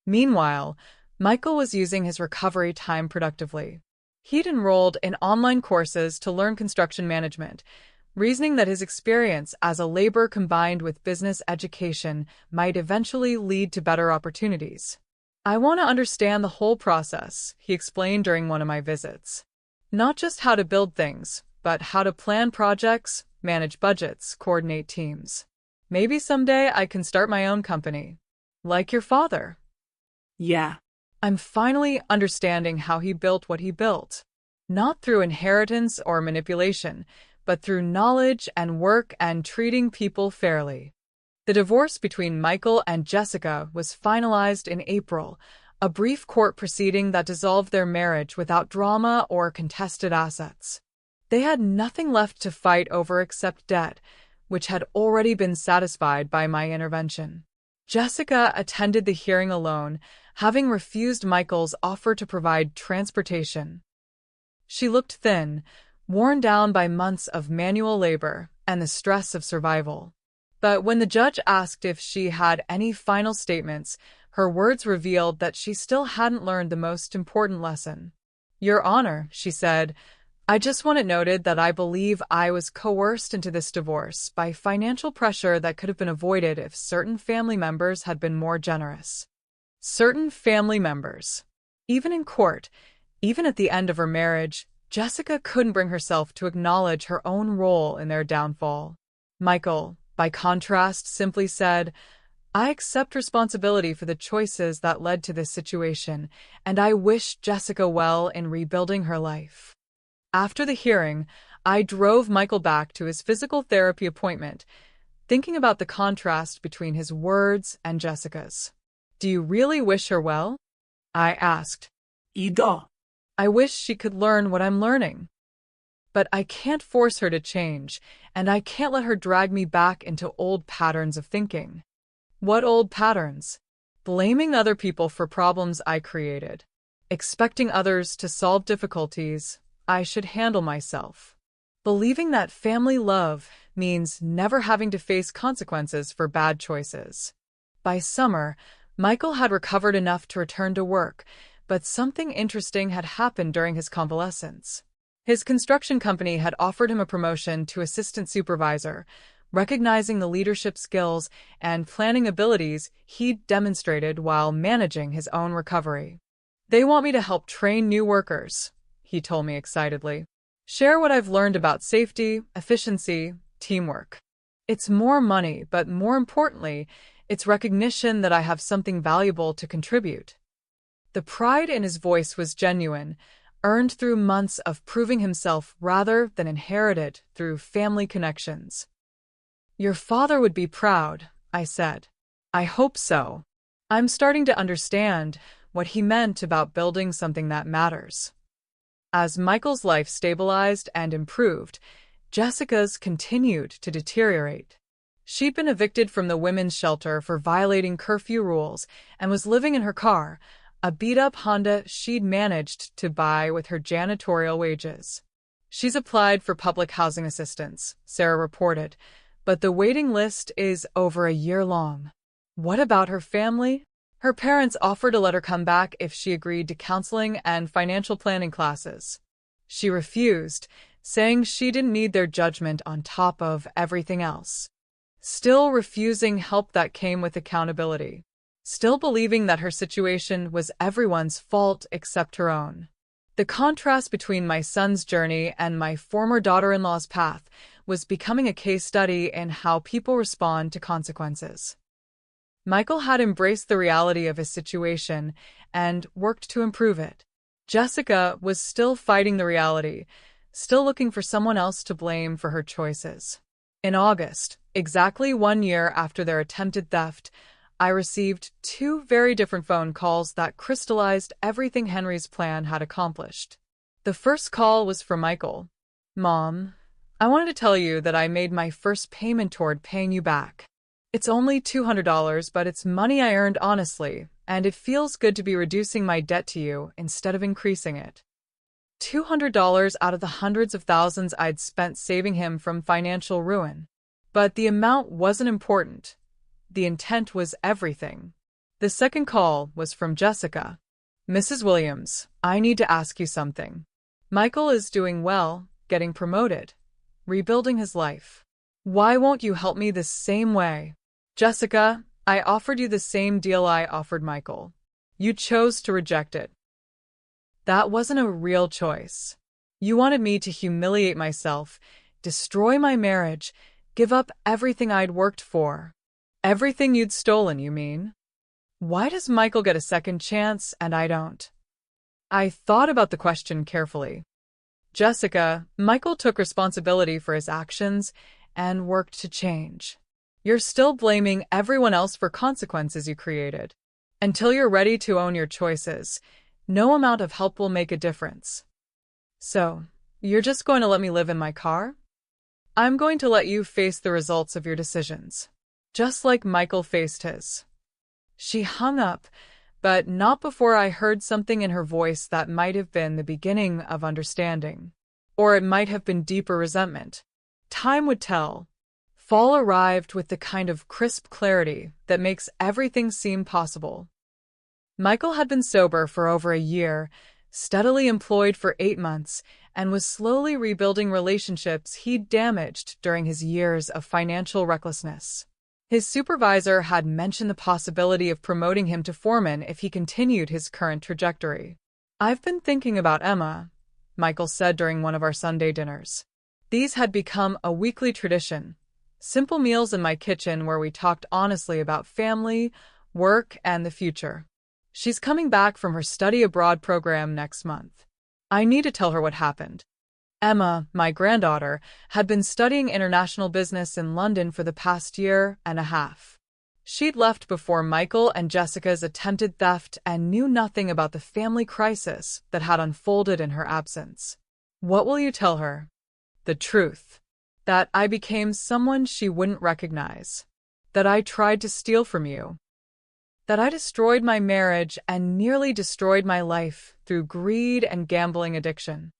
Meanwhile, Michael was using his recovery time productively. He'd enrolled in online courses to learn construction management, reasoning that his experience as a laborer combined with business education might eventually lead to better opportunities. I want to understand the whole process, he explained during one of my visits. Not just how to build things, but how to plan projects, manage budgets, coordinate teams. Maybe someday I can start my own company. Like your father. Yeah. I'm finally understanding how he built what he built. Not through inheritance or manipulation, but through knowledge and work and treating people fairly. The divorce between Michael and Jessica was finalized in April, a brief court proceeding that dissolved their marriage without drama or contested assets. They had nothing left to fight over except debt, which had already been satisfied by my intervention. Jessica attended the hearing alone, having refused Michael's offer to provide transportation. She looked thin, worn down by months of manual labor and the stress of survival. But when the judge asked if she had any final statements, her words revealed that she still hadn't learned the most important lesson. Your Honor, she said, I just want it noted that I believe I was coerced into this divorce by financial pressure that could have been avoided if certain family members had been more generous. Certain family members. Even in court, even at the end of her marriage, Jessica couldn't bring herself to acknowledge her own role in their downfall. Michael, by contrast, simply said, I accept responsibility for the choices that led to this situation, and I wish Jessica well in rebuilding her life. After the hearing, I drove Michael back to his physical therapy appointment, thinking about the contrast between his words and Jessica's. Do you really wish her well? I asked. Ida. I wish she could learn what I'm learning. But I can't force her to change, and I can't let her drag me back into old patterns of thinking. What old patterns? Blaming other people for problems I created. Expecting others to solve difficulties I should handle myself. Believing that family love means never having to face consequences for bad choices. By summer, Michael had recovered enough to return to work, but something interesting had happened during his convalescence. His construction company had offered him a promotion to assistant supervisor, recognizing the leadership skills and planning abilities he'd demonstrated while managing his own recovery. They want me to help train new workers, he told me excitedly. Share what I've learned about safety, efficiency, teamwork. It's more money, but more importantly, it's recognition that I have something valuable to contribute. The pride in his voice was genuine, earned through months of proving himself rather than inherited through family connections. Your father would be proud, I said. I hope so. I'm starting to understand what he meant about building something that matters. As Michael's life stabilized and improved, Jessica's continued to deteriorate. She'd been evicted from the women's shelter for violating curfew rules and was living in her car, a beat-up Honda she'd managed to buy with her janitorial wages. She's applied for public housing assistance, Sarah reported, but the waiting list is over a year long. What about her family? Her parents offered to let her come back if she agreed to counseling and financial planning classes. She refused, saying she didn't need their judgment on top of everything else. Still refusing help that came with accountability. Still believing that her situation was everyone's fault except her own. The contrast between my son's journey and my former daughter-in-law's path was becoming a case study in how people respond to consequences. Michael had embraced the reality of his situation and worked to improve it. Jessica was still fighting the reality, still looking for someone else to blame for her choices. In August, exactly 1 year after their attempted theft, I received 2 very different phone calls that crystallized everything Henry's plan had accomplished. The first call was from Michael. "Mom, I wanted to tell you that I made my first payment toward paying you back. It's only $200, but it's money I earned honestly, and it feels good to be reducing my debt to you instead of increasing it." $200 out of the hundreds of thousands I'd spent saving him from financial ruin. But the amount wasn't important. The intent was everything. The second call was from Jessica. "Mrs. Williams, I need to ask you something. Michael is doing well, getting promoted, rebuilding his life. Why won't you help me the same way? Jessica, I offered you the same deal I offered Michael. You chose to reject it. That wasn't a real choice. You wanted me to humiliate myself, destroy my marriage, give up everything I'd worked for. Everything you'd stolen, you mean? Why does Michael get a second chance and I don't?" I thought about the question carefully. "Jessica, Michael took responsibility for his actions and worked to change. You're still blaming everyone else for consequences you created. Until you're ready to own your choices, no amount of help will make a difference. So, you're just going to let me live in my car? I'm going to let you face the results of your decisions, just like Michael faced his." She hung up, but not before I heard something in her voice that might have been the beginning of understanding. Or it might have been deeper resentment. Time would tell. Fall arrived with the kind of crisp clarity that makes everything seem possible. Michael had been sober for over a year, steadily employed for 8 months, and was slowly rebuilding relationships he'd damaged during his years of financial recklessness. His supervisor had mentioned the possibility of promoting him to foreman if he continued his current trajectory. "I've been thinking about Emma," Michael said during one of our Sunday dinners. These had become a weekly tradition, simple meals in my kitchen where we talked honestly about family, work, and the future. "She's coming back from her study abroad program next month. I need to tell her what happened." Emma, my granddaughter, had been studying international business in London for the past 1.5 years. She'd left before Michael and Jessica's attempted theft and knew nothing about the family crisis that had unfolded in her absence. "What will you tell her?" "The truth. That I became someone she wouldn't recognize. That I tried to steal from you. That I destroyed my marriage and nearly destroyed my life through greed and gambling addiction."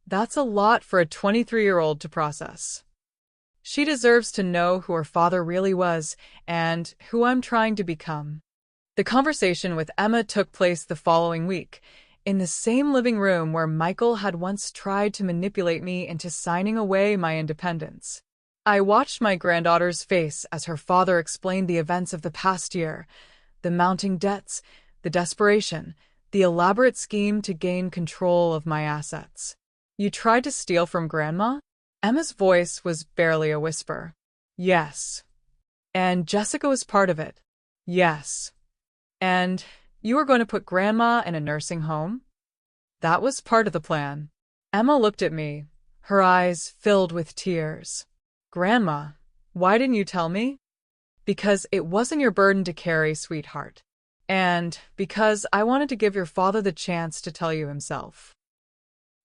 That's a lot for a 23-year-old to process. She deserves to know who her father really was and who I'm trying to become. The conversation with Emma took place the following week, in the same living room where Michael had once tried to manipulate me into signing away my independence. I watched my granddaughter's face as her father explained the events of the past year, the mounting debts, the desperation, the elaborate scheme to gain control of my assets. "You tried to steal from Grandma?" Emma's voice was barely a whisper. "Yes." "And Jessica was part of it?" "Yes." "And you were going to put Grandma in a nursing home?" "That was part of the plan." Emma looked at me, her eyes filled with tears. "Grandma, why didn't you tell me?" "Because it wasn't your burden to carry, sweetheart. And because I wanted to give your father the chance to tell you himself."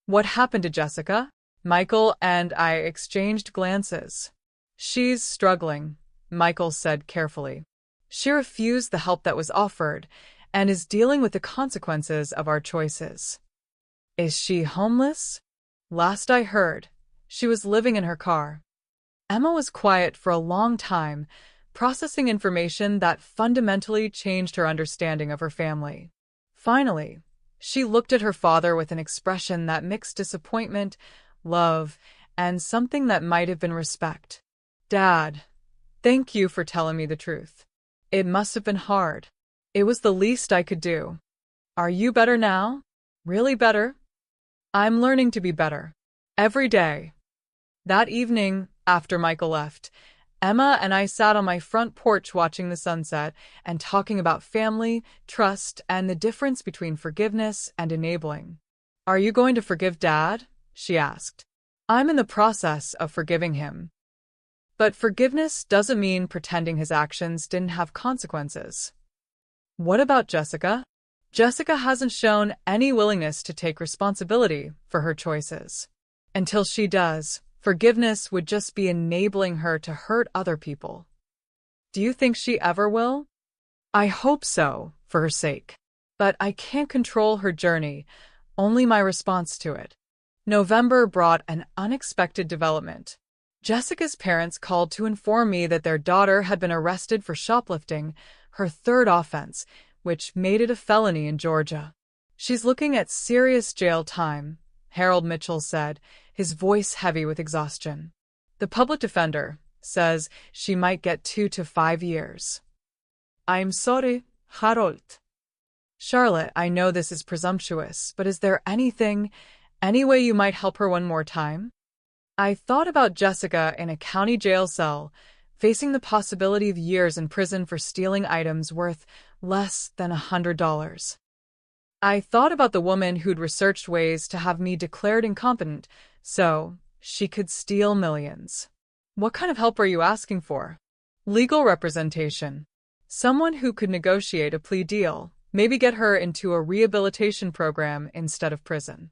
"What happened to Jessica?" Michael and I exchanged glances. "She's struggling," Michael said carefully. "She refused the help that was offered and is dealing with the consequences of our choices." "Is she homeless?" "Last I heard, she was living in her car." Emma was quiet for a long time, processing information that fundamentally changed her understanding of her family. Finally, she looked at her father with an expression that mixed disappointment, love, and something that might have been respect. "Dad, thank you for telling me the truth. It must have been hard. It was the least I could do." "Are you better now? Really better?" I'm learning to be better. Every day. That evening, after Michael left, Emma and I sat on my front porch watching the sunset and talking about family, trust, and the difference between forgiveness and enabling. Are you going to forgive Dad? She asked. I'm in the process of forgiving him. But forgiveness doesn't mean pretending his actions didn't have consequences. What about Jessica? Jessica hasn't shown any willingness to take responsibility for her choices. Until she does, forgiveness would just be enabling her to hurt other people. Do you think she ever will? I hope so, for her sake. But I can't control her journey, only my response to it. November brought an unexpected development. Jessica's parents called to inform me that their daughter had been arrested for shoplifting, her third offense, which made it a felony in Georgia. She's looking at serious jail time, Harold Mitchell said, his voice heavy with exhaustion. The public defender says she might get 2 to 5 years. I'm sorry, Harold. Charlotte, I know this is presumptuous, but is there any way you might help her one more time? I thought about Jessica in a county jail cell, facing the possibility of years in prison for stealing items worth less than $100. I thought about the woman who'd researched ways to have me declared incompetent so she could steal millions. What kind of help are you asking for? Legal representation. Someone who could negotiate a plea deal, maybe get her into a rehabilitation program instead of prison.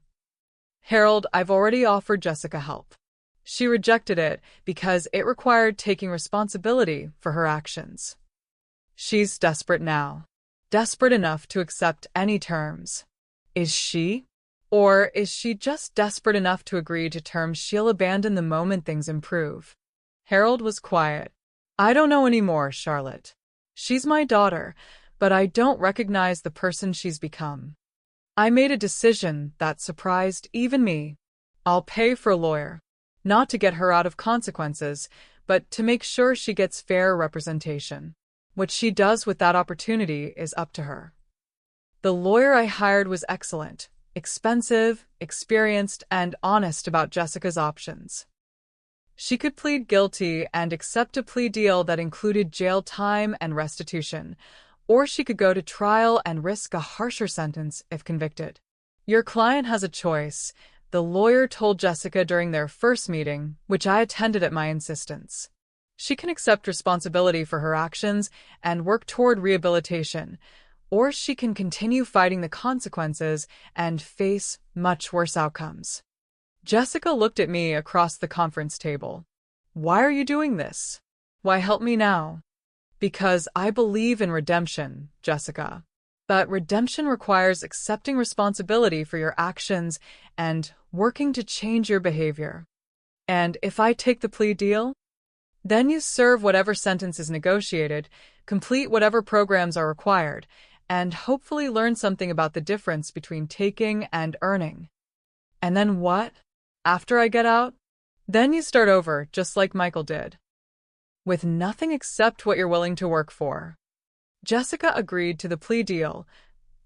Harold, I've already offered Jessica help. She rejected it because it required taking responsibility for her actions. She's desperate now. Desperate enough to accept any terms. Is she? Or is she just desperate enough to agree to terms she'll abandon the moment things improve? Harold was quiet. I don't know anymore, Charlotte. She's my daughter, but I don't recognize the person she's become. I made a decision that surprised even me. I'll pay for a lawyer. Not to get her out of consequences, but to make sure she gets fair representation. What she does with that opportunity is up to her. The lawyer I hired was excellent, expensive, experienced, and honest about Jessica's options. She could plead guilty and accept a plea deal that included jail time and restitution, or she could go to trial and risk a harsher sentence if convicted. Your client has a choice, the lawyer told Jessica during their first meeting, which I attended at my insistence. She can accept responsibility for her actions and work toward rehabilitation, or she can continue fighting the consequences and face much worse outcomes. Jessica looked at me across the conference table. Why are you doing this? Why help me now? Because I believe in redemption, Jessica. But redemption requires accepting responsibility for your actions and working to change your behavior. And if I take the plea deal, then you serve whatever sentence is negotiated, complete whatever programs are required, and hopefully learn something about the difference between taking and earning. And then what? After I get out? Then you start over, just like Michael did. With nothing except what you're willing to work for. Jessica agreed to the plea deal,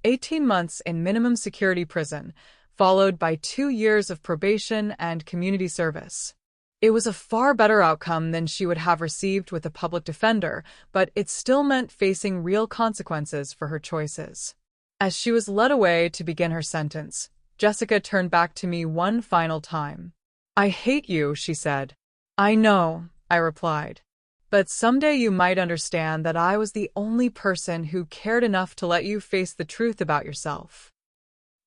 18 months in minimum security prison, followed by 2 years of probation and community service. It was a far better outcome than she would have received with a public defender, but it still meant facing real consequences for her choices. As she was led away to begin her sentence, Jessica turned back to me one final time. I hate you, she said. I know, I replied. But someday you might understand that I was the only person who cared enough to let you face the truth about yourself.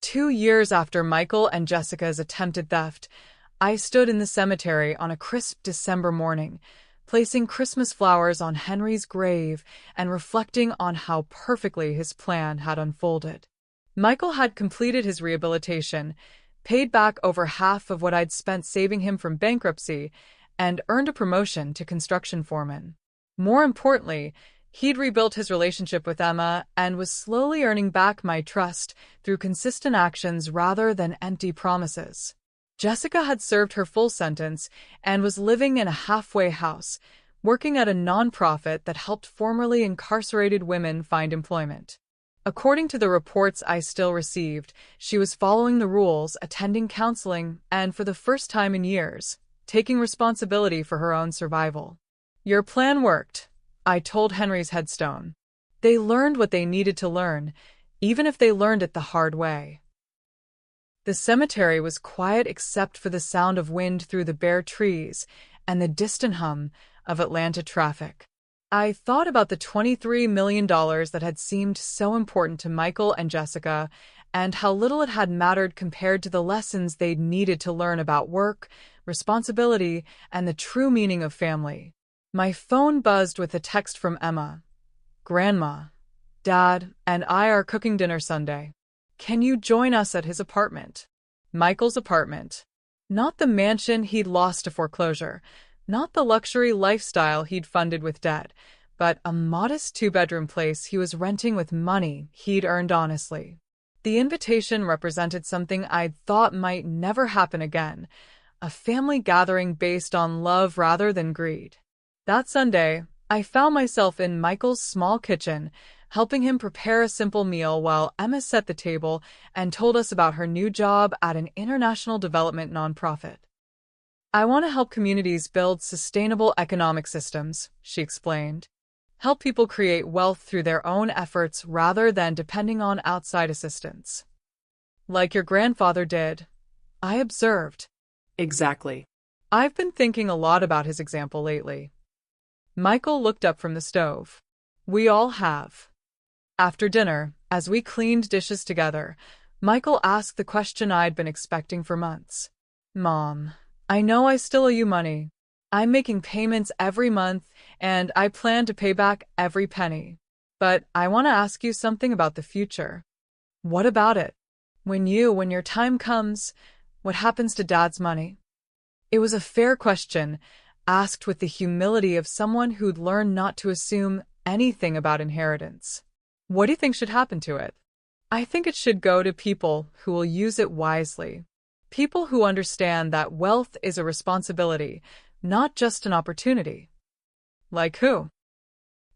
2 years after Michael and Jessica's attempted theft, I stood in the cemetery on a crisp December morning, placing Christmas flowers on Henry's grave and reflecting on how perfectly his plan had unfolded. Michael had completed his rehabilitation, paid back over half of what I'd spent saving him from bankruptcy, and earned a promotion to construction foreman. More importantly, he'd rebuilt his relationship with Emma and was slowly earning back my trust through consistent actions rather than empty promises. Jessica had served her full sentence and was living in a halfway house, working at a nonprofit that helped formerly incarcerated women find employment. According to the reports I still received, she was following the rules, attending counseling, and for the first time in years, taking responsibility for her own survival. Your plan worked, I told Henry's headstone. They learned what they needed to learn, even if they learned it the hard way. The cemetery was quiet except for the sound of wind through the bare trees and the distant hum of Atlanta traffic. I thought about the $23 million that had seemed so important to Michael and Jessica, and how little it had mattered compared to the lessons they'd needed to learn about work, responsibility, and the true meaning of family. My phone buzzed with a text from Emma. Grandma, Dad, and I are cooking dinner Sunday. Can you join us at his apartment? Michael's apartment. Not the mansion he'd lost to foreclosure, not the luxury lifestyle he'd funded with debt, but a modest two-bedroom place he was renting with money he'd earned honestly. The invitation represented something I'd thought might never happen again, a family gathering based on love rather than greed. That Sunday, I found myself in Michael's small kitchen, helping him prepare a simple meal while Emma set the table and told us about her new job at an international development nonprofit. I want to help communities build sustainable economic systems, she explained. Help people create wealth through their own efforts rather than depending on outside assistance. Like your grandfather did, I observed. Exactly. I've been thinking a lot about his example lately. Michael looked up from the stove. We all have. After dinner, as we cleaned dishes together, Michael asked the question I'd been expecting for months. Mom, I know I still owe you money. I'm making payments every month, and I plan to pay back every penny. But I want to ask you something about the future. What about it? When your time comes, what happens to Dad's money? It was a fair question, asked with the humility of someone who'd learned not to assume anything about inheritance. What do you think should happen to it? I think it should go to people who will use it wisely. People who understand that wealth is a responsibility, not just an opportunity. Like who?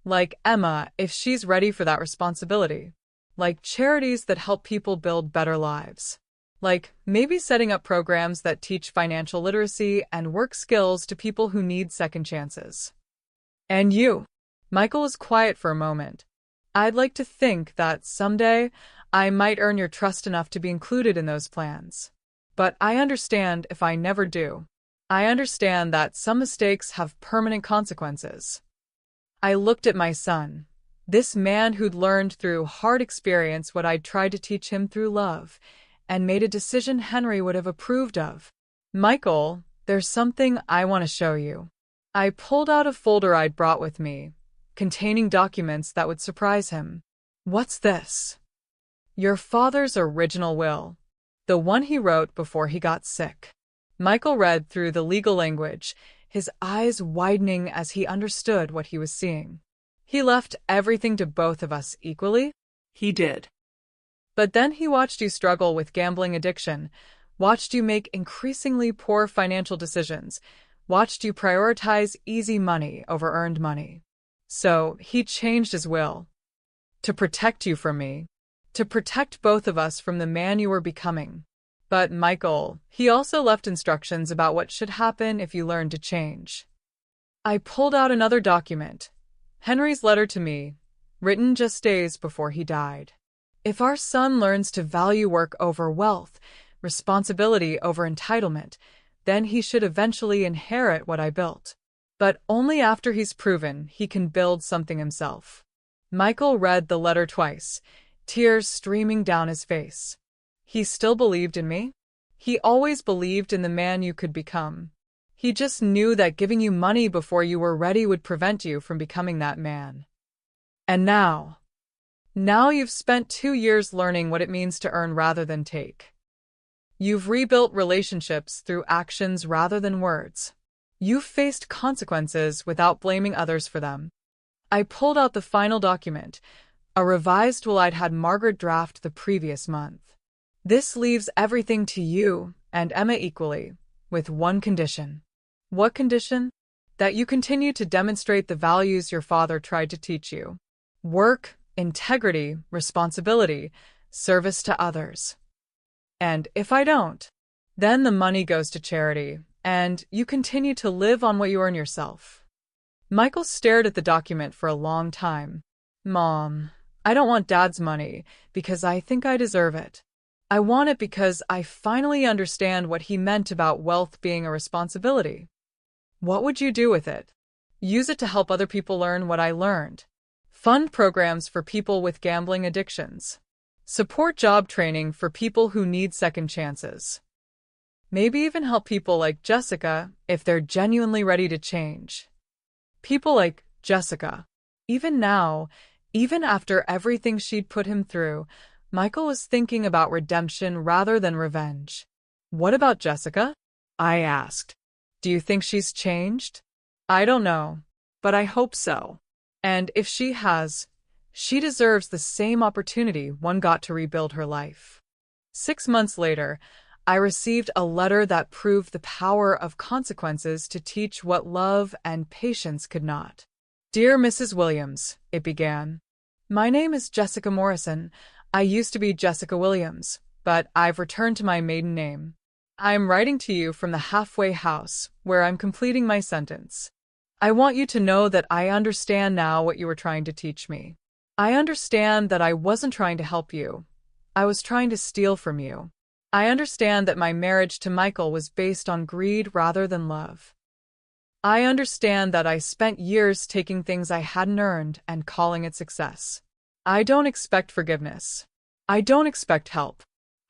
Like Emma, if she's ready for that responsibility. Like charities that help people build better lives. Like maybe setting up programs that teach financial literacy and work skills to people who need second chances. And you? Michael was quiet for a moment. I'd like to think that someday I might earn your trust enough to be included in those plans. But I understand if I never do. I understand that some mistakes have permanent consequences. I looked at my son, this man who'd learned through hard experience what I'd tried to teach him through love, and made a decision Henry would have approved of. Michael, there's something I want to show you. I pulled out a folder I'd brought with me, containing documents that would surprise him. What's this? Your father's original will. The one he wrote before he got sick. Michael read through the legal language, his eyes widening as he understood what he was seeing. He left everything to both of us equally? He did. But then he watched you struggle with gambling addiction, watched you make increasingly poor financial decisions, watched you prioritize easy money over earned money. So he changed his will. To protect you from me. To protect both of us from the man you were becoming. But Michael, he also left instructions about what should happen if you learned to change. I pulled out another document, Henry's letter to me, written just days before he died. If our son learns to value work over wealth, responsibility over entitlement, then he should eventually inherit what I built. But only after he's proven he can build something himself. Michael read the letter twice, tears streaming down his face. He still believed in me. He always believed in the man you could become. He just knew that giving you money before you were ready would prevent you from becoming that man. And now you've spent 2 years learning what it means to earn rather than take. You've rebuilt relationships through actions rather than words. You've faced consequences without blaming others for them. I pulled out the final document, a revised will I'd had Margaret draft the previous month. This leaves everything to you and Emma equally, with one condition. What condition? That you continue to demonstrate the values your father tried to teach you. Work, integrity, responsibility, service to others. And if I don't, then the money goes to charity, and you continue to live on what you earn yourself. Michael stared at the document for a long time. Mom, I don't want Dad's money because I think I deserve it. I want it because I finally understand what he meant about wealth being a responsibility. What would you do with it? Use it to help other people learn what I learned. Fund programs for people with gambling addictions. Support job training for people who need second chances. Maybe even help people like Jessica if they're genuinely ready to change. People like Jessica. Even now, even after everything she'd put him through, Michael was thinking about redemption rather than revenge. What about Jessica? I asked. Do you think she's changed? I don't know, but I hope so. And if she has, she deserves the same opportunity one got to rebuild her life. 6 months later, I received a letter that proved the power of consequences to teach what love and patience could not. Dear Mrs. Williams, it began. My name is Jessica Morrison. I used to be Jessica Williams, but I've returned to my maiden name. I am writing to you from the halfway house, where I'm completing my sentence. I want you to know that I understand now what you were trying to teach me. I understand that I wasn't trying to help you. I was trying to steal from you. I understand that my marriage to Michael was based on greed rather than love. I understand that I spent years taking things I hadn't earned and calling it success. I don't expect forgiveness. I don't expect help.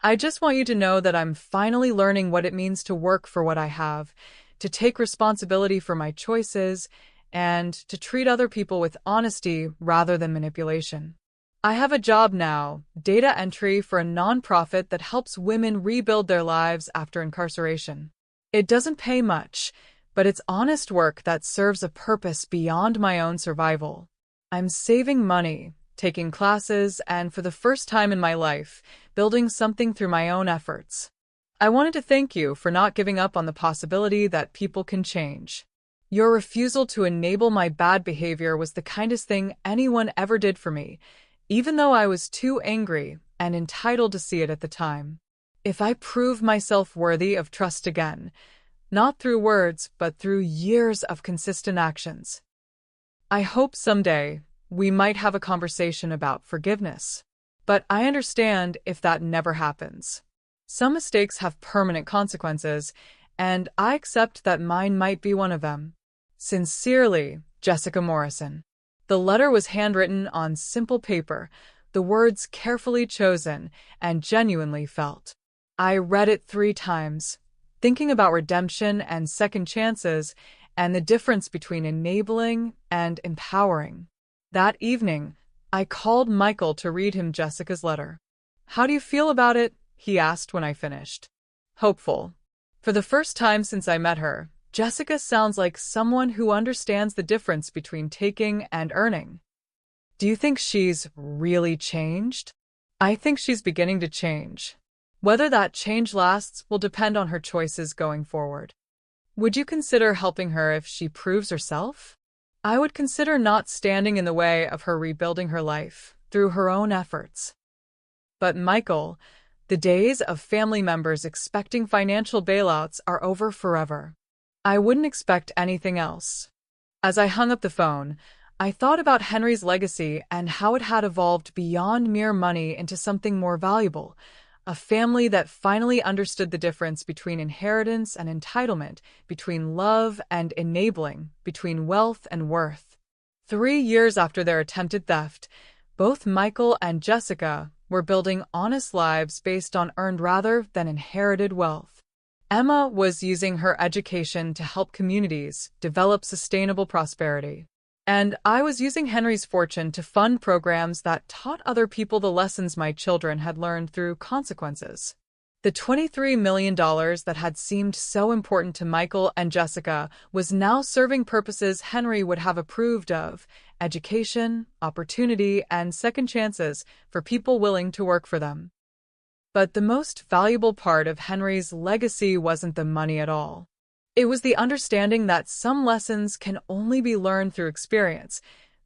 I just want you to know that I'm finally learning what it means to work for what I have, to take responsibility for my choices, and to treat other people with honesty rather than manipulation. I have a job now, data entry for a nonprofit that helps women rebuild their lives after incarceration. It doesn't pay much, but it's honest work that serves a purpose beyond my own survival. I'm saving money, taking classes, and for the first time in my life, building something through my own efforts. I wanted to thank you for not giving up on the possibility that people can change. Your refusal to enable my bad behavior was the kindest thing anyone ever did for me, even though I was too angry and entitled to see it at the time. If I prove myself worthy of trust again, not through words, but through years of consistent actions, I hope someday we might have a conversation about forgiveness. But I understand if that never happens. Some mistakes have permanent consequences, and I accept that mine might be one of them. Sincerely, Jessica Morrison. The letter was handwritten on simple paper, the words carefully chosen and genuinely felt. I read it 3 times, thinking about redemption and second chances and the difference between enabling and empowering. That evening, I called Michael to read him Jessica's letter. How do you feel about it? He asked when I finished. Hopeful. For the first time since I met her, Jessica sounds like someone who understands the difference between taking and earning. Do you think she's really changed? I think she's beginning to change. Whether that change lasts will depend on her choices going forward. Would you consider helping her if she proves herself? I would consider not standing in the way of her rebuilding her life through her own efforts. But Michael, the days of family members expecting financial bailouts are over forever. I wouldn't expect anything else. As I hung up the phone, I thought about Henry's legacy and how it had evolved beyond mere money into something more valuable, a family that finally understood the difference between inheritance and entitlement, between love and enabling, between wealth and worth. 3 years after their attempted theft, both Michael and Jessica were building honest lives based on earned rather than inherited wealth. Emma was using her education to help communities develop sustainable prosperity. And I was using Henry's fortune to fund programs that taught other people the lessons my children had learned through consequences. The $23 million that had seemed so important to Michael and Jessica was now serving purposes Henry would have approved of: education, opportunity, and second chances for people willing to work for them. But the most valuable part of Henry's legacy wasn't the money at all. It was the understanding that some lessons can only be learned through experience,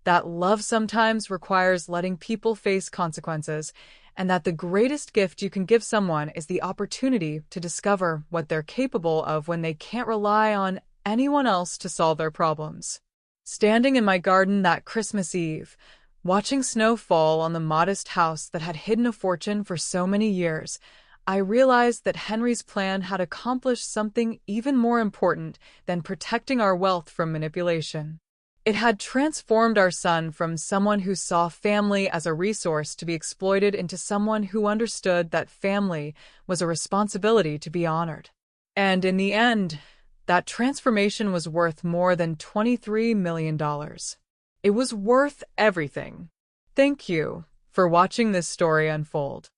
that love sometimes requires letting people face consequences, and that the greatest gift you can give someone is the opportunity to discover what they're capable of when they can't rely on anyone else to solve their problems. Standing in my garden that Christmas Eve, watching snow fall on the modest house that had hidden a fortune for so many years, I realized that Henry's plan had accomplished something even more important than protecting our wealth from manipulation. It had transformed our son from someone who saw family as a resource to be exploited into someone who understood that family was a responsibility to be honored. And in the end, that transformation was worth more than $23 million. It was worth everything. Thank you for watching this story unfold.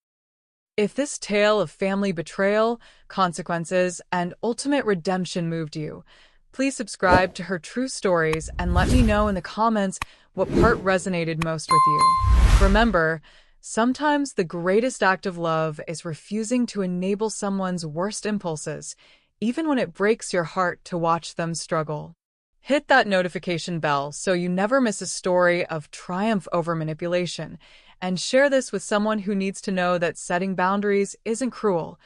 If this tale of family betrayal, consequences, and ultimate redemption moved you, please subscribe to Her True Stories and let me know in the comments what part resonated most with you. Remember, sometimes the greatest act of love is refusing to enable someone's worst impulses, even when it breaks your heart to watch them struggle. Hit that notification bell so you never miss a story of triumph over manipulation, and share this with someone who needs to know that setting boundaries isn't cruel.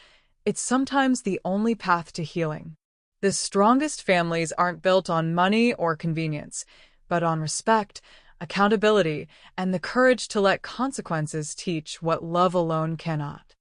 It's sometimes the only path to healing. The strongest families aren't built on money or convenience, but on respect, accountability, and the courage to let consequences teach what love alone cannot.